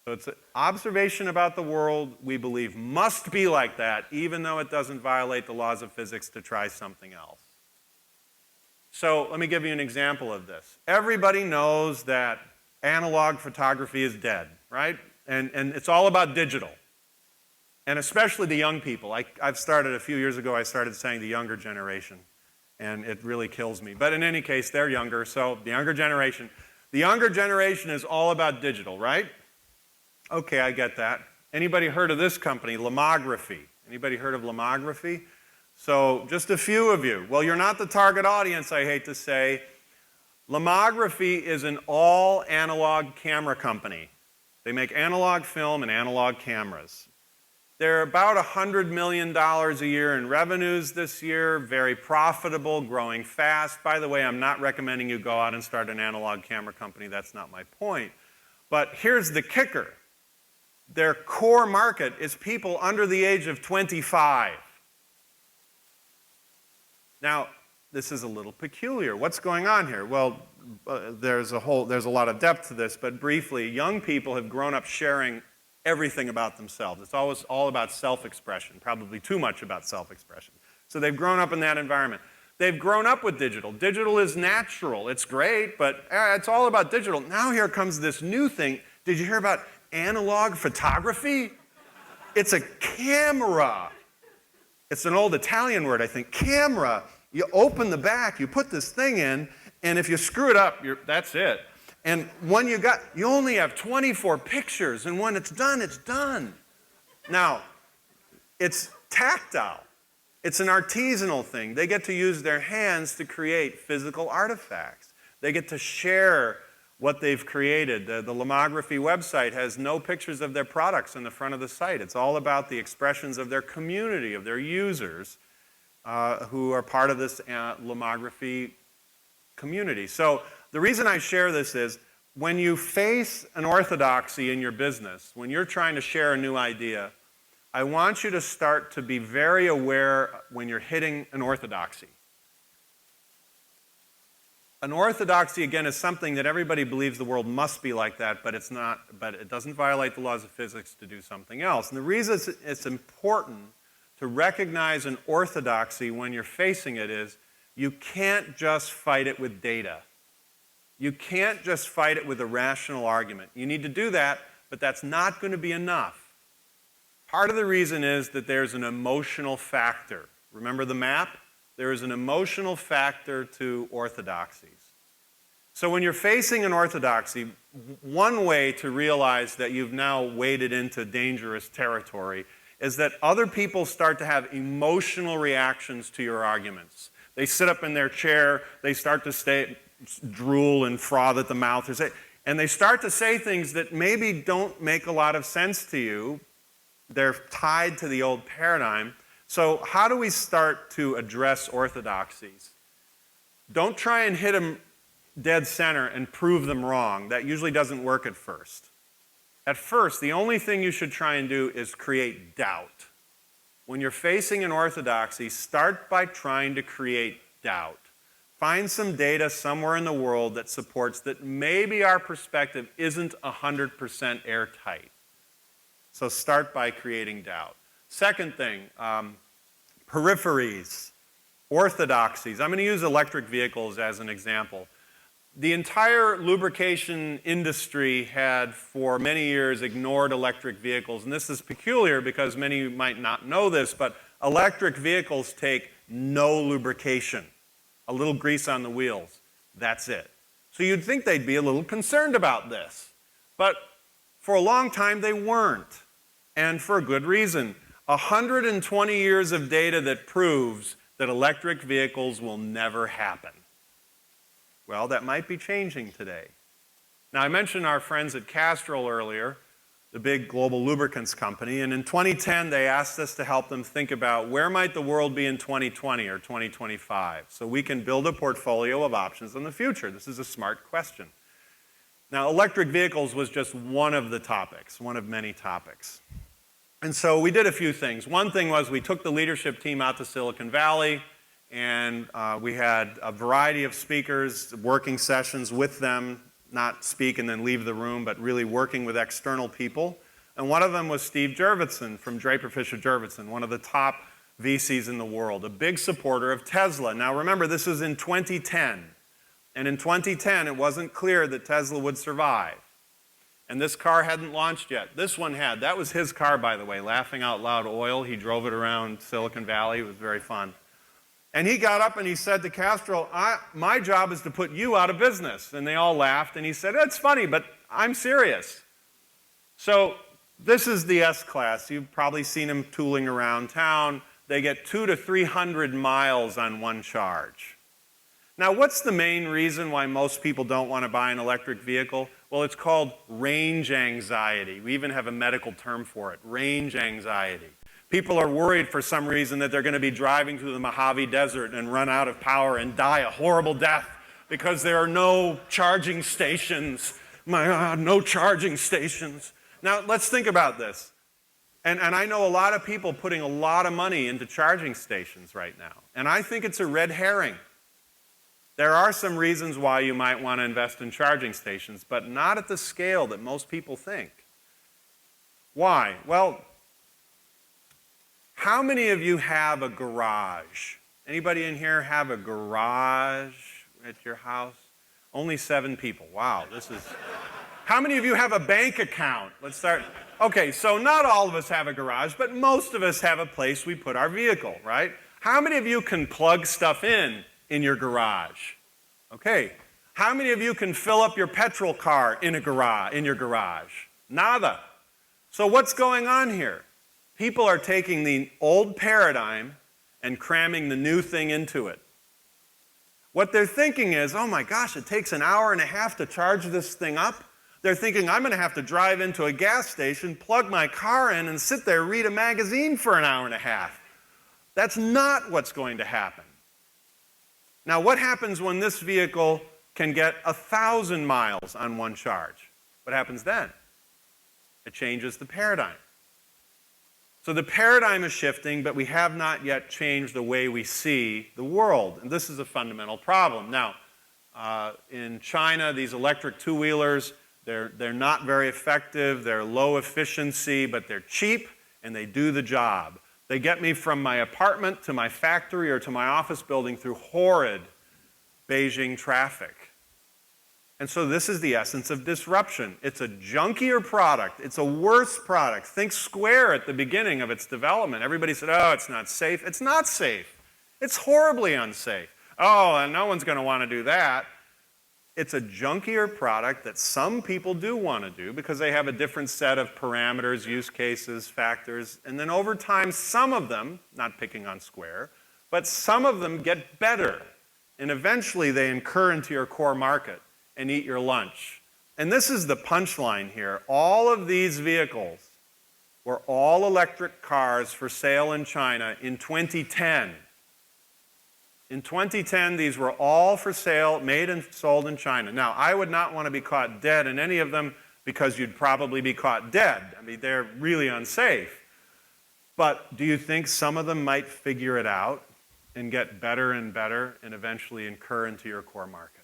So it's an observation about the world we believe must be like that, even though it doesn't violate the laws of physics to try something else. So let me give you an example of this. Everybody knows that analog photography is dead, right? And it's all about digital. And especially the young people. I've started a few years ago, I started saying the younger generation. And it really kills me. But in any case, they're younger, so the younger generation. The younger generation is all about digital, right? Okay, I get that. Anybody heard of this company, Lomography? Anybody heard of Lomography? So just a few of you. Well, you're not the target audience, I hate to say. Lomography is an all analog camera company. They make analog film and analog cameras. They're about $100 million a year in revenues this year, very profitable, growing fast. By the way, I'm not recommending you go out and start an analog camera company. That's not my point. But here's the kicker. Their core market is people under the age of 25. Now, this is a little peculiar. What's going on here? Well, there's a lot of depth to this, but briefly, young people have grown up sharing everything about themselves. It's always all about self-expression, probably too much about self-expression. So they've grown up in that environment. They've grown up with digital. Digital is natural. It's great, but it's all about digital. Now here comes this new thing. Did you hear about analog photography? It's a camera. It's an old Italian word, I think. Camera. You open the back, you put this thing in, and if you screw it up, that's it. And when you only have 24 pictures, and when it's done, it's done. Now, it's tactile. It's an artisanal thing. They get to use their hands to create physical artifacts. They get to share what they've created. The Lomography website has no pictures of their products in the front of the site. It's all about the expressions of their community, of their users who are part of this Lomography community. So the reason I share this is when you face an orthodoxy in your business, when you're trying to share a new idea, I want you to start to be very aware when you're hitting an orthodoxy. An orthodoxy, again, is something that everybody believes the world must be like that, but it's not, but it doesn't violate the laws of physics to do something else. And the reason it's important to recognize an orthodoxy when you're facing it is you can't just fight it with data. You can't just fight it with a rational argument. You need to do that, but that's not going to be enough. Part of the reason is that there's an emotional factor. Remember the map? There is an emotional factor to orthodoxies. So when you're facing an orthodoxy, one way to realize that you've now waded into dangerous territory is that other people start to have emotional reactions to your arguments. They sit up in their chair, they start to drool and froth at the mouth, and they start to say things that maybe don't make a lot of sense to you. They're tied to the old paradigm. So how do we start to address orthodoxies? Don't try and hit them dead center and prove them wrong. That usually doesn't work at first. At first, the only thing you should try and do is create doubt. When you're facing an orthodoxy, start by trying to create doubt. Find some data somewhere in the world that supports that maybe our perspective isn't 100% airtight. So start by creating doubt. Second thing, peripheries, orthodoxies. I'm going to use electric vehicles as an example. The entire lubrication industry had for many years ignored electric vehicles, and this is peculiar because many might not know this, but electric vehicles take no lubrication. A little grease on the wheels, that's it. So you'd think they'd be a little concerned about this, but for a long time they weren't. And for a good reason. 120 years of data that proves that electric vehicles will never happen. Well, that might be changing today. Now, I mentioned our friends at Castrol earlier, the big global lubricants company, and in 2010 they asked us to help them think about where might the world be in 2020 or 2025 so we can build a portfolio of options in the future. This is a smart question. Now, electric vehicles was just one of the topics, one of many topics. And so we did a few things. One thing was we took the leadership team out to Silicon Valley, and we had a variety of speakers, working sessions with them, not speak and then leave the room, but really working with external people. And one of them was Steve Jurvetson from Draper Fisher Jurvetson, one of the top VCs in the world, a big supporter of Tesla. Now remember, this was in 2010. And in 2010, it wasn't clear that Tesla would survive. And this car hadn't launched yet. This one had. That was his car, by the way, Laughing Out Loud Oil. He drove it around Silicon Valley. It was very fun. And he got up and he said to Castrol, my job is to put you out of business. And they all laughed. And he said, it's funny, but I'm serious. So this is the S-Class. You've probably seen them tooling around town. They get 200 to 300 miles on one charge. Now, what's the main reason why most people don't want to buy an electric vehicle? Well, it's called range anxiety. We even have a medical term for it, range anxiety. People are worried for some reason that they're going to be driving through the Mojave Desert and run out of power and die a horrible death because there are no charging stations. My God, no charging stations. Now, let's think about this. And I know a lot of people putting a lot of money into charging stations right now. And I think it's a red herring. There are some reasons why you might want to invest in charging stations, but not at the scale that most people think. Why? Well, how many of you have a garage? Anybody in here have a garage at your house? Only 7 people. Wow, this is How many of you have a bank account? Let's start. Okay, so not all of us have a garage, but most of us have a place we put our vehicle, right? How many of you can plug stuff in your garage? Okay. How many of you can fill up your petrol car in your garage? Nada. So what's going on here? People are taking the old paradigm and cramming the new thing into it. What they're thinking is, oh my gosh, it takes an hour and a half to charge this thing up. They're thinking, I'm going to have to drive into a gas station, plug my car in, and sit there, read a magazine for an hour and a half. That's not what's going to happen. Now, what happens when this vehicle can get 1,000 miles on one charge? What happens then? It changes the paradigm. So the paradigm is shifting, but we have not yet changed the way we see the world. And this is a fundamental problem. Now, in China, these electric two-wheelers, they're not very effective, they're low efficiency, but they're cheap, and they do the job. They get me from my apartment to my factory or to my office building through horrid Beijing traffic. And so this is the essence of disruption. It's a junkier product. It's a worse product. Think Square at the beginning of its development. Everybody said, oh, it's not safe. It's not safe. It's horribly unsafe. Oh, and no one's going to want to do that. It's a junkier product that some people do want to do because they have a different set of parameters, use cases, factors. And then over time, some of them, not picking on Square, but some of them get better. And eventually they incur into your core market and eat your lunch. And this is the punchline here. All of these vehicles were all electric cars for sale in China in 2010. In 2010, these were all for sale, made and sold in China. Now, I would not want to be caught dead in any of them because you'd probably be caught dead. I mean, they're really unsafe. But do you think some of them might figure it out and get better and better and eventually incur into your core market?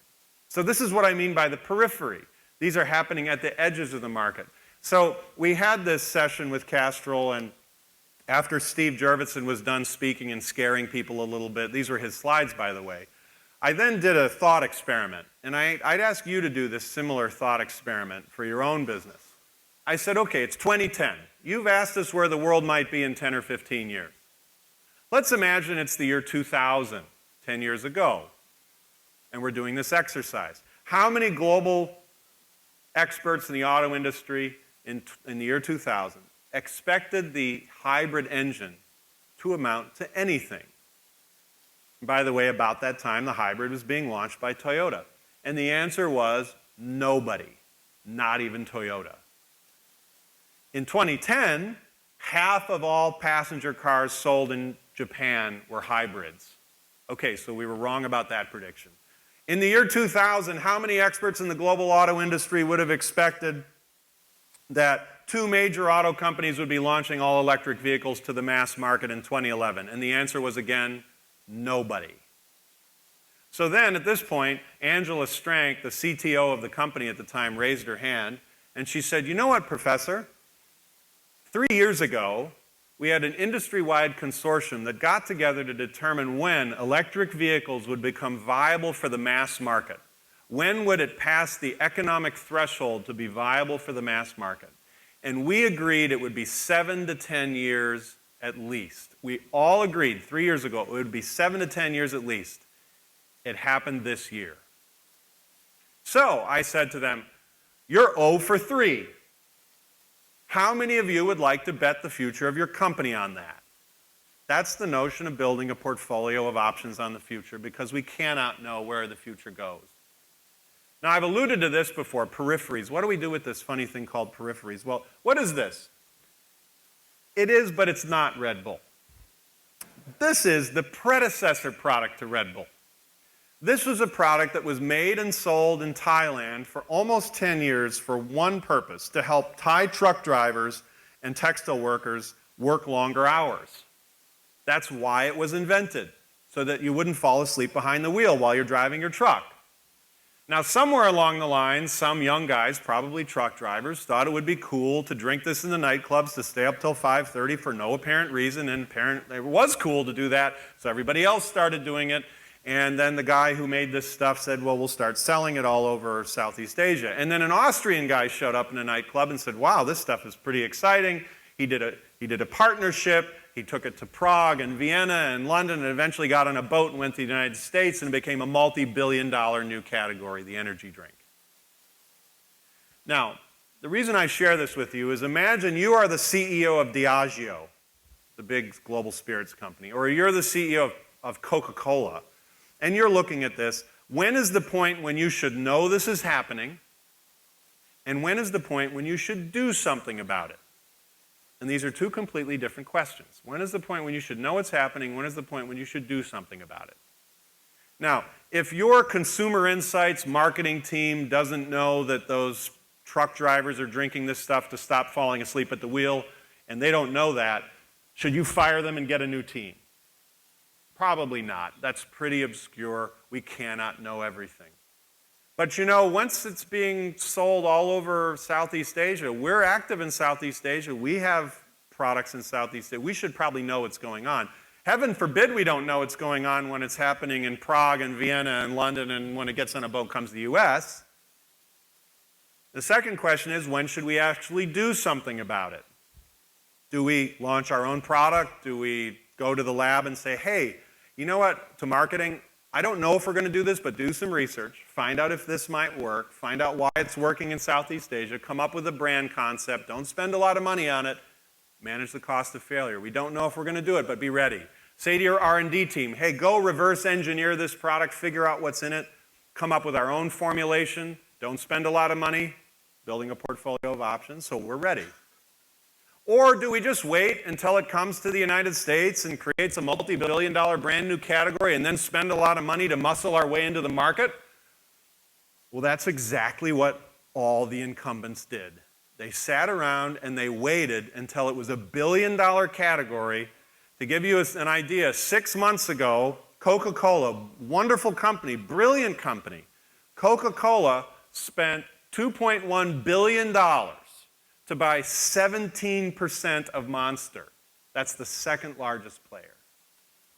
So this is what I mean by the periphery. These are happening at the edges of the market. So we had this session with Castrol, and after Steve Jurvetson was done speaking and scaring people a little bit, these were his slides, by the way, I then did a thought experiment. And I'd ask you to do this similar thought experiment for your own business. I said, okay, it's 2010. You've asked us where the world might be in 10 or 15 years. Let's imagine it's the year 2000, 10 years ago, and we're doing this exercise. How many global experts in the auto industry in the year 2000 expected the hybrid engine to amount to anything? By the way, about that time, the hybrid was being launched by Toyota. And the answer was nobody, not even Toyota. In 2010, half of all passenger cars sold in Japan were hybrids. Okay, so we were wrong about that prediction. In the year 2000, how many experts in the global auto industry would have expected that two major auto companies would be launching all-electric vehicles to the mass market in 2011? And the answer was, again, nobody. So then, at this point, Angela Strank, the CTO of the company at the time, raised her hand, and she said, you know what, Professor? 3 years ago, we had an industry-wide consortium that got together to determine when electric vehicles would become viable for the mass market. When would it pass the economic threshold to be viable for the mass market? And we agreed it would be 7 to 10 years at least. We all agreed 3 years ago it would be 7 to 10 years at least. It happened this year. So I said to them, you're 0 for 3. How many of you would like to bet the future of your company on that? That's the notion of building a portfolio of options on the future, because we cannot know where the future goes. Now, I've alluded to this before, peripheries. What do we do with this funny thing called peripheries? Well, what is this? It is, but it's not Red Bull. This is the predecessor product to Red Bull. This was a product that was made and sold in Thailand for almost 10 years for one purpose: to help Thai truck drivers and textile workers work longer hours. That's why it was invented, so that you wouldn't fall asleep behind the wheel while you're driving your truck. Now, somewhere along the line, some young guys, probably truck drivers, thought it would be cool to drink this in the nightclubs, to stay up till 5:30 for no apparent reason, and it was cool to do that, so everybody else started doing it. And then the guy who made this stuff said, well, we'll start selling it all over Southeast Asia. And then an Austrian guy showed up in a nightclub and said, wow, this stuff is pretty exciting. He did a partnership. He took it to Prague and Vienna and London and eventually got on a boat and went to the United States and became a multi-billion-dollar new category, the energy drink. Now, the reason I share this with you is imagine you are the CEO of Diageo, the big global spirits company, or you're the CEO of Coca-Cola, and you're looking at this. When is the point when you should know this is happening, and when is the point when you should do something about it? And these are two completely different questions. When is the point when you should know it's happening? When is the point when you should do something about it? Now, if your consumer insights marketing team doesn't know that those truck drivers are drinking this stuff to stop falling asleep at the wheel, and they don't know that, should you fire them and get a new team? Probably not. That's pretty obscure. We cannot know everything. But you know, once it's being sold all over Southeast Asia, we're active in Southeast Asia. We have products in Southeast Asia. We should probably know what's going on. Heaven forbid we don't know what's going on when it's happening in Prague and Vienna and London and when it gets on a boat comes to the US. The second question is, when should we actually do something about it? Do we launch our own product? Do we go to the lab and say, hey, you know what, to marketing, I don't know if we're going to do this, but do some research, find out if this might work, find out why it's working in Southeast Asia, come up with a brand concept, don't spend a lot of money on it, manage the cost of failure. We don't know if we're going to do it, but be ready. Say to your R&D team, hey, go reverse engineer this product, figure out what's in it, come up with our own formulation, don't spend a lot of money, building a portfolio of options, so we're ready. Or do we just wait until it comes to the United States and creates a multi-billion-dollar brand new category and then spend a lot of money to muscle our way into the market? Well, that's exactly what all the incumbents did. They sat around and they waited until it was a billion-dollar category. To give you an idea, 6 months ago, Coca-Cola, wonderful company, brilliant company, Coca-Cola spent $2.1 billion to buy 17% of Monster. That's the second largest player.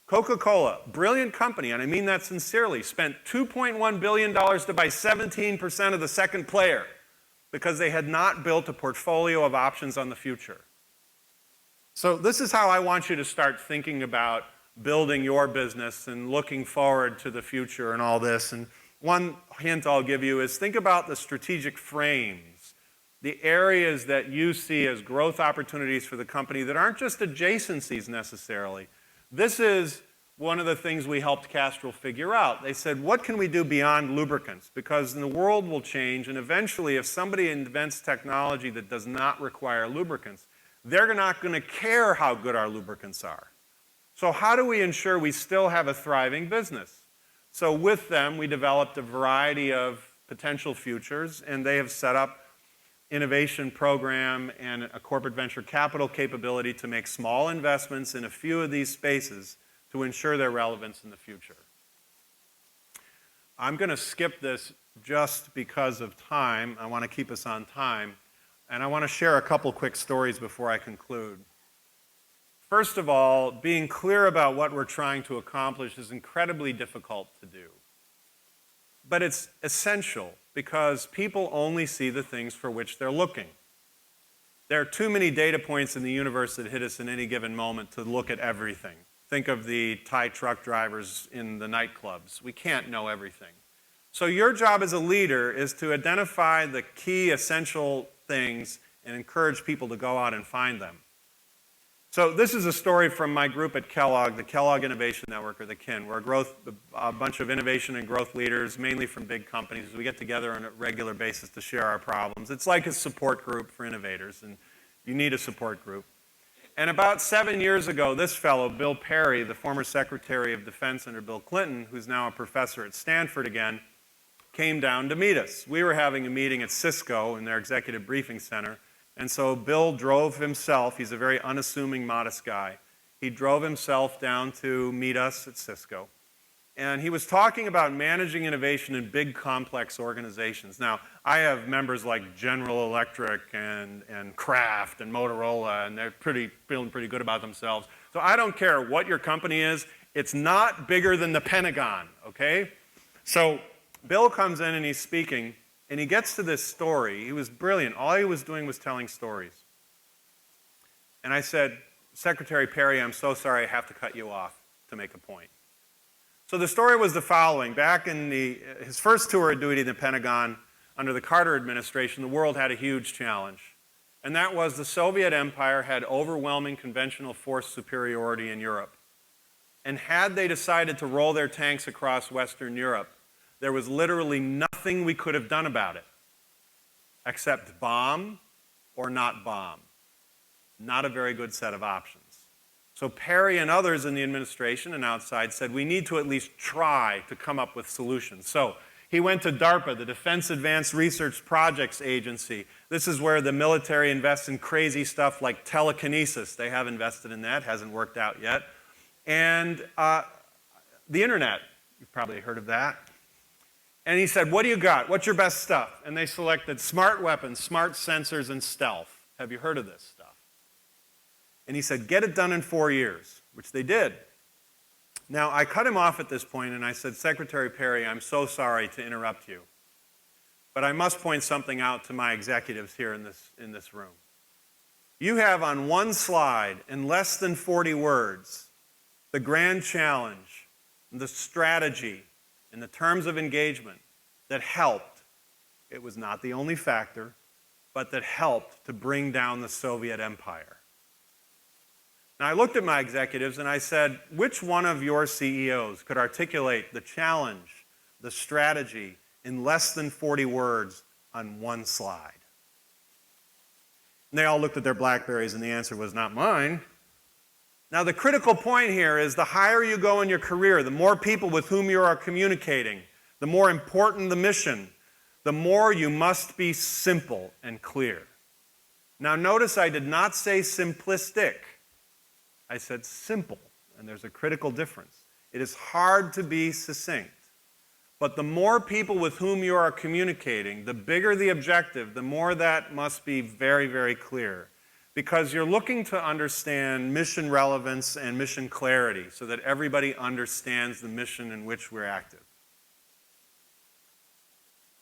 Coca-Cola, brilliant company, and I mean that sincerely, spent $2.1 billion to buy 17% of the second player because they had not built a portfolio of options on the future. So this is how I want you to start thinking about building your business and looking forward to the future and all this. And one hint I'll give you is think about the strategic frames, the areas that you see as growth opportunities for the company that aren't just adjacencies necessarily. This is one of the things we helped Castrol figure out. They said, what can we do beyond lubricants? Because the world will change, and eventually if somebody invents technology that does not require lubricants, they're not going to care how good our lubricants are. So how do we ensure we still have a thriving business? So with them, we developed a variety of potential futures, and they have set up innovation program and a corporate venture capital capability to make small investments in a few of these spaces to ensure their relevance in the future. I'm going to skip this just because of time. I want to keep us on time, and I want to share a couple quick stories before I conclude. First of all, being clear about what we're trying to accomplish is incredibly difficult to do. But it's essential because people only see the things for which they're looking. There are too many data points in the universe that hit us in any given moment to look at everything. Think of the Thai truck drivers in the nightclubs. We can't know everything. So your job as a leader is to identify the key essential things and encourage people to go out and find them. So this is a story from my group at Kellogg, the Kellogg Innovation Network, or the KIN. We're a bunch of innovation and growth leaders, mainly from big companies. We get together on a regular basis to share our problems. It's like a support group for innovators, and you need a support group. And about 7 years ago, this fellow, Bill Perry, the former Secretary of Defense under Bill Clinton, who's now a professor at Stanford again, came down to meet us. We were having a meeting at Cisco in their executive briefing center. And so Bill drove himself, he's a very unassuming, modest guy. He drove himself down to meet us at Cisco. And he was talking about managing innovation in big, complex organizations. Now, I have members like General Electric and Kraft and Motorola, and they're feeling pretty good about themselves. So I don't care what your company is, it's not bigger than the Pentagon, okay? So Bill comes in and he's speaking, and he gets to this story. He was brilliant. All he was doing was telling stories. And I said, Secretary Perry, I'm so sorry I have to cut you off to make a point. So the story was the following. Back in his first tour of duty in the Pentagon under the Carter administration, the world had a huge challenge. And that was the Soviet Empire had overwhelming conventional force superiority in Europe. And had they decided to roll their tanks across Western Europe, there was literally nothing we could have done about it except bomb or not bomb. Not a very good set of options. So Perry and others in the administration and outside said we need to at least try to come up with solutions. So he went to DARPA, the Defense Advanced Research Projects Agency. This is where the military invests in crazy stuff like telekinesis. They have invested in that, hasn't worked out yet. And the internet, you've probably heard of that. And he said, what do you got? What's your best stuff? And they selected smart weapons, smart sensors, and stealth. Have you heard of this stuff? And he said, get it done in 4 years, which they did. Now, I cut him off at this point, and I said, Secretary Perry, I'm so sorry to interrupt you, but I must point something out to my executives here in this room. You have on one slide, in less than 40 words, the grand challenge, the strategy, and the terms of engagement that helped. It was not the only factor, but that helped to bring down the Soviet Empire. Now, I looked at my executives and I said, which one of your CEOs could articulate the challenge, the strategy, in less than 40 words on one slide? And they all looked at their BlackBerries and the answer was not mine. Now, the critical point here is the higher you go in your career, the more people with whom you are communicating, the more important the mission, the more you must be simple and clear. Now, notice I did not say simplistic. I said simple, and there's a critical difference. It is hard to be succinct, but the more people with whom you are communicating, the bigger the objective, the more that must be very, very clear, because you're looking to understand mission relevance and mission clarity so that everybody understands the mission in which we're active.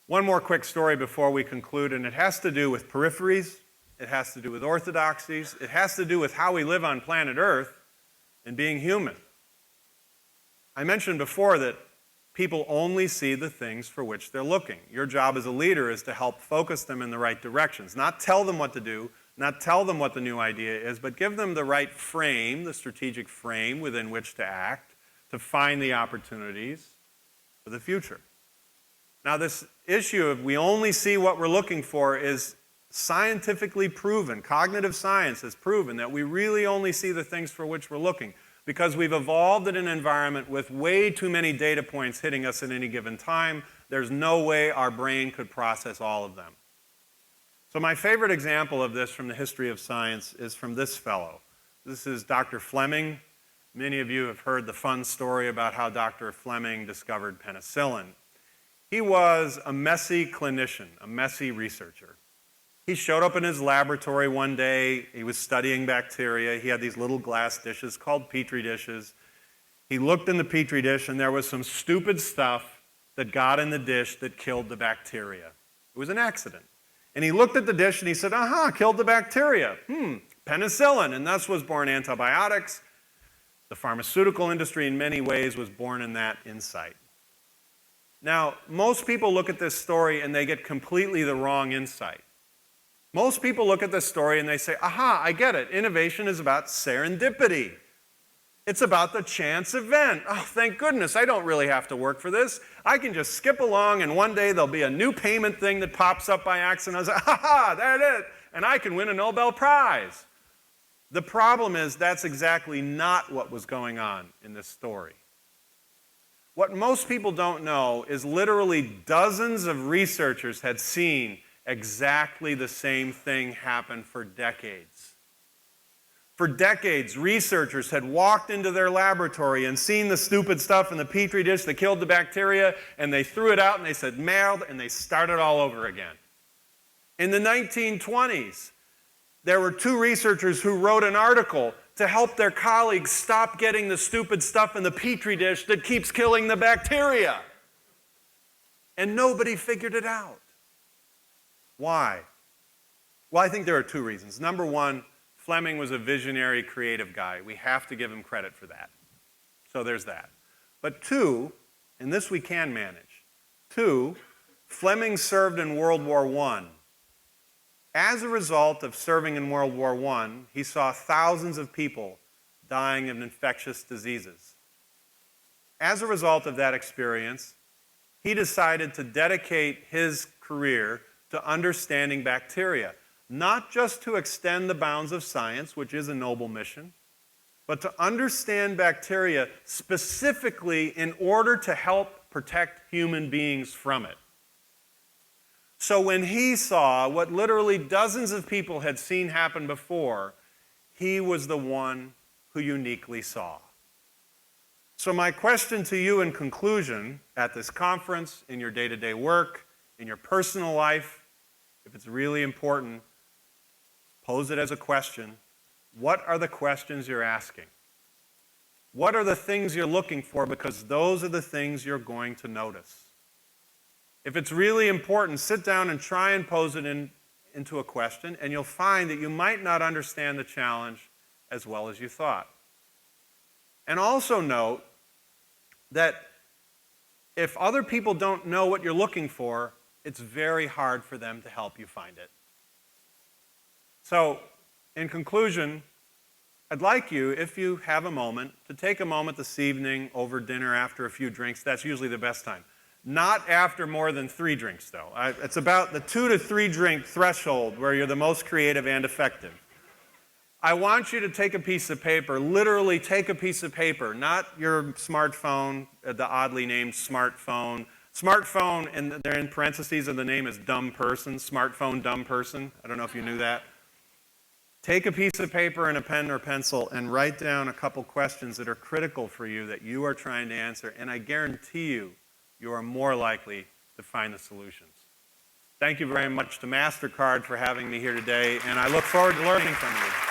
One more quick story before we conclude, and it has to do with peripheries. It has to do with orthodoxies. It has to do with how we live on planet Earth and being human. I mentioned before that people only see the things for which they're looking. Your job as a leader is to help focus them in the right directions, not tell them what to do, not tell them what the new idea is, but give them the right frame, the strategic frame within which to act, to find the opportunities for the future. Now, this issue of we only see what we're looking for is scientifically proven. Cognitive science has proven that we really only see the things for which we're looking because we've evolved in an environment with way too many data points hitting us at any given time. There's no way our brain could process all of them. So my favorite example of this from the history of science is from this fellow. This is Dr. Fleming. Many of you have heard the fun story about how Dr. Fleming discovered penicillin. He was a messy clinician, a messy researcher. He showed up in his laboratory one day. He was studying bacteria. He had these little glass dishes called Petri dishes. He looked in the Petri dish, and there was some stupid stuff that got in the dish that killed the bacteria. It was an accident. And he looked at the dish, and he said, aha, killed the bacteria. Penicillin. And thus was born antibiotics. The pharmaceutical industry, in many ways, was born in that insight. Now, most people look at this story, and they get completely the wrong insight. Most people look at this story and they say, aha, I get it. Innovation is about serendipity. It's about the chance event. Oh, thank goodness, I don't really have to work for this. I can just skip along and one day there'll be a new payment thing that pops up by accident. I say, aha, there it is, and I can win a Nobel Prize. The problem is that's exactly not what was going on in this story. What most people don't know is literally dozens of researchers had seen exactly the same thing happen for decades. For decades, researchers had walked into their laboratory and seen the stupid stuff in the Petri dish that killed the bacteria, and they threw it out and they said, merde, and they started all over again. In the 1920s, there were two researchers who wrote an article to help their colleagues stop getting the stupid stuff in the petri dish that keeps killing the bacteria. And nobody figured it out. Why? Well, I think there are two reasons. Number one, Fleming was a visionary, creative guy. We have to give him credit for that. So there's that. But two, and this we can manage, two, Fleming served in World War I. As a result of serving in World War I, he saw thousands of people dying of infectious diseases. As a result of that experience, he decided to dedicate his career to understanding bacteria, not just to extend the bounds of science, which is a noble mission, but to understand bacteria specifically in order to help protect human beings from it. So when he saw what literally dozens of people had seen happen before, he was the one who uniquely saw. So my question to you in conclusion, at this conference, in your day-to-day work, in your personal life, if it's really important, pose it as a question. What are the questions you're asking? What are the things you're looking for? Because those are the things you're going to notice. If it's really important, sit down and try and pose it into a question, and you'll find that you might not understand the challenge as well as you thought. And also note that if other people don't know what you're looking for, it's very hard for them to help you find it. So, in conclusion, I'd like you, if you have a moment, to take a moment this evening over dinner after a few drinks. That's usually the best time. Not after more than 3 drinks, though. It's about the 2 to 3 drink threshold where you're the most creative and effective. I want you to take a piece of paper, literally take a piece of paper, not your smartphone, the oddly named smartphone. Smartphone, and they're in parentheses, and the name is dumb person, smartphone, dumb person. I don't know if you knew that. Take a piece of paper and a pen or pencil and write down a couple questions that are critical for you that you are trying to answer, and I guarantee you, you are more likely to find the solutions. Thank you very much to MasterCard for having me here today, and I look forward to learning from you.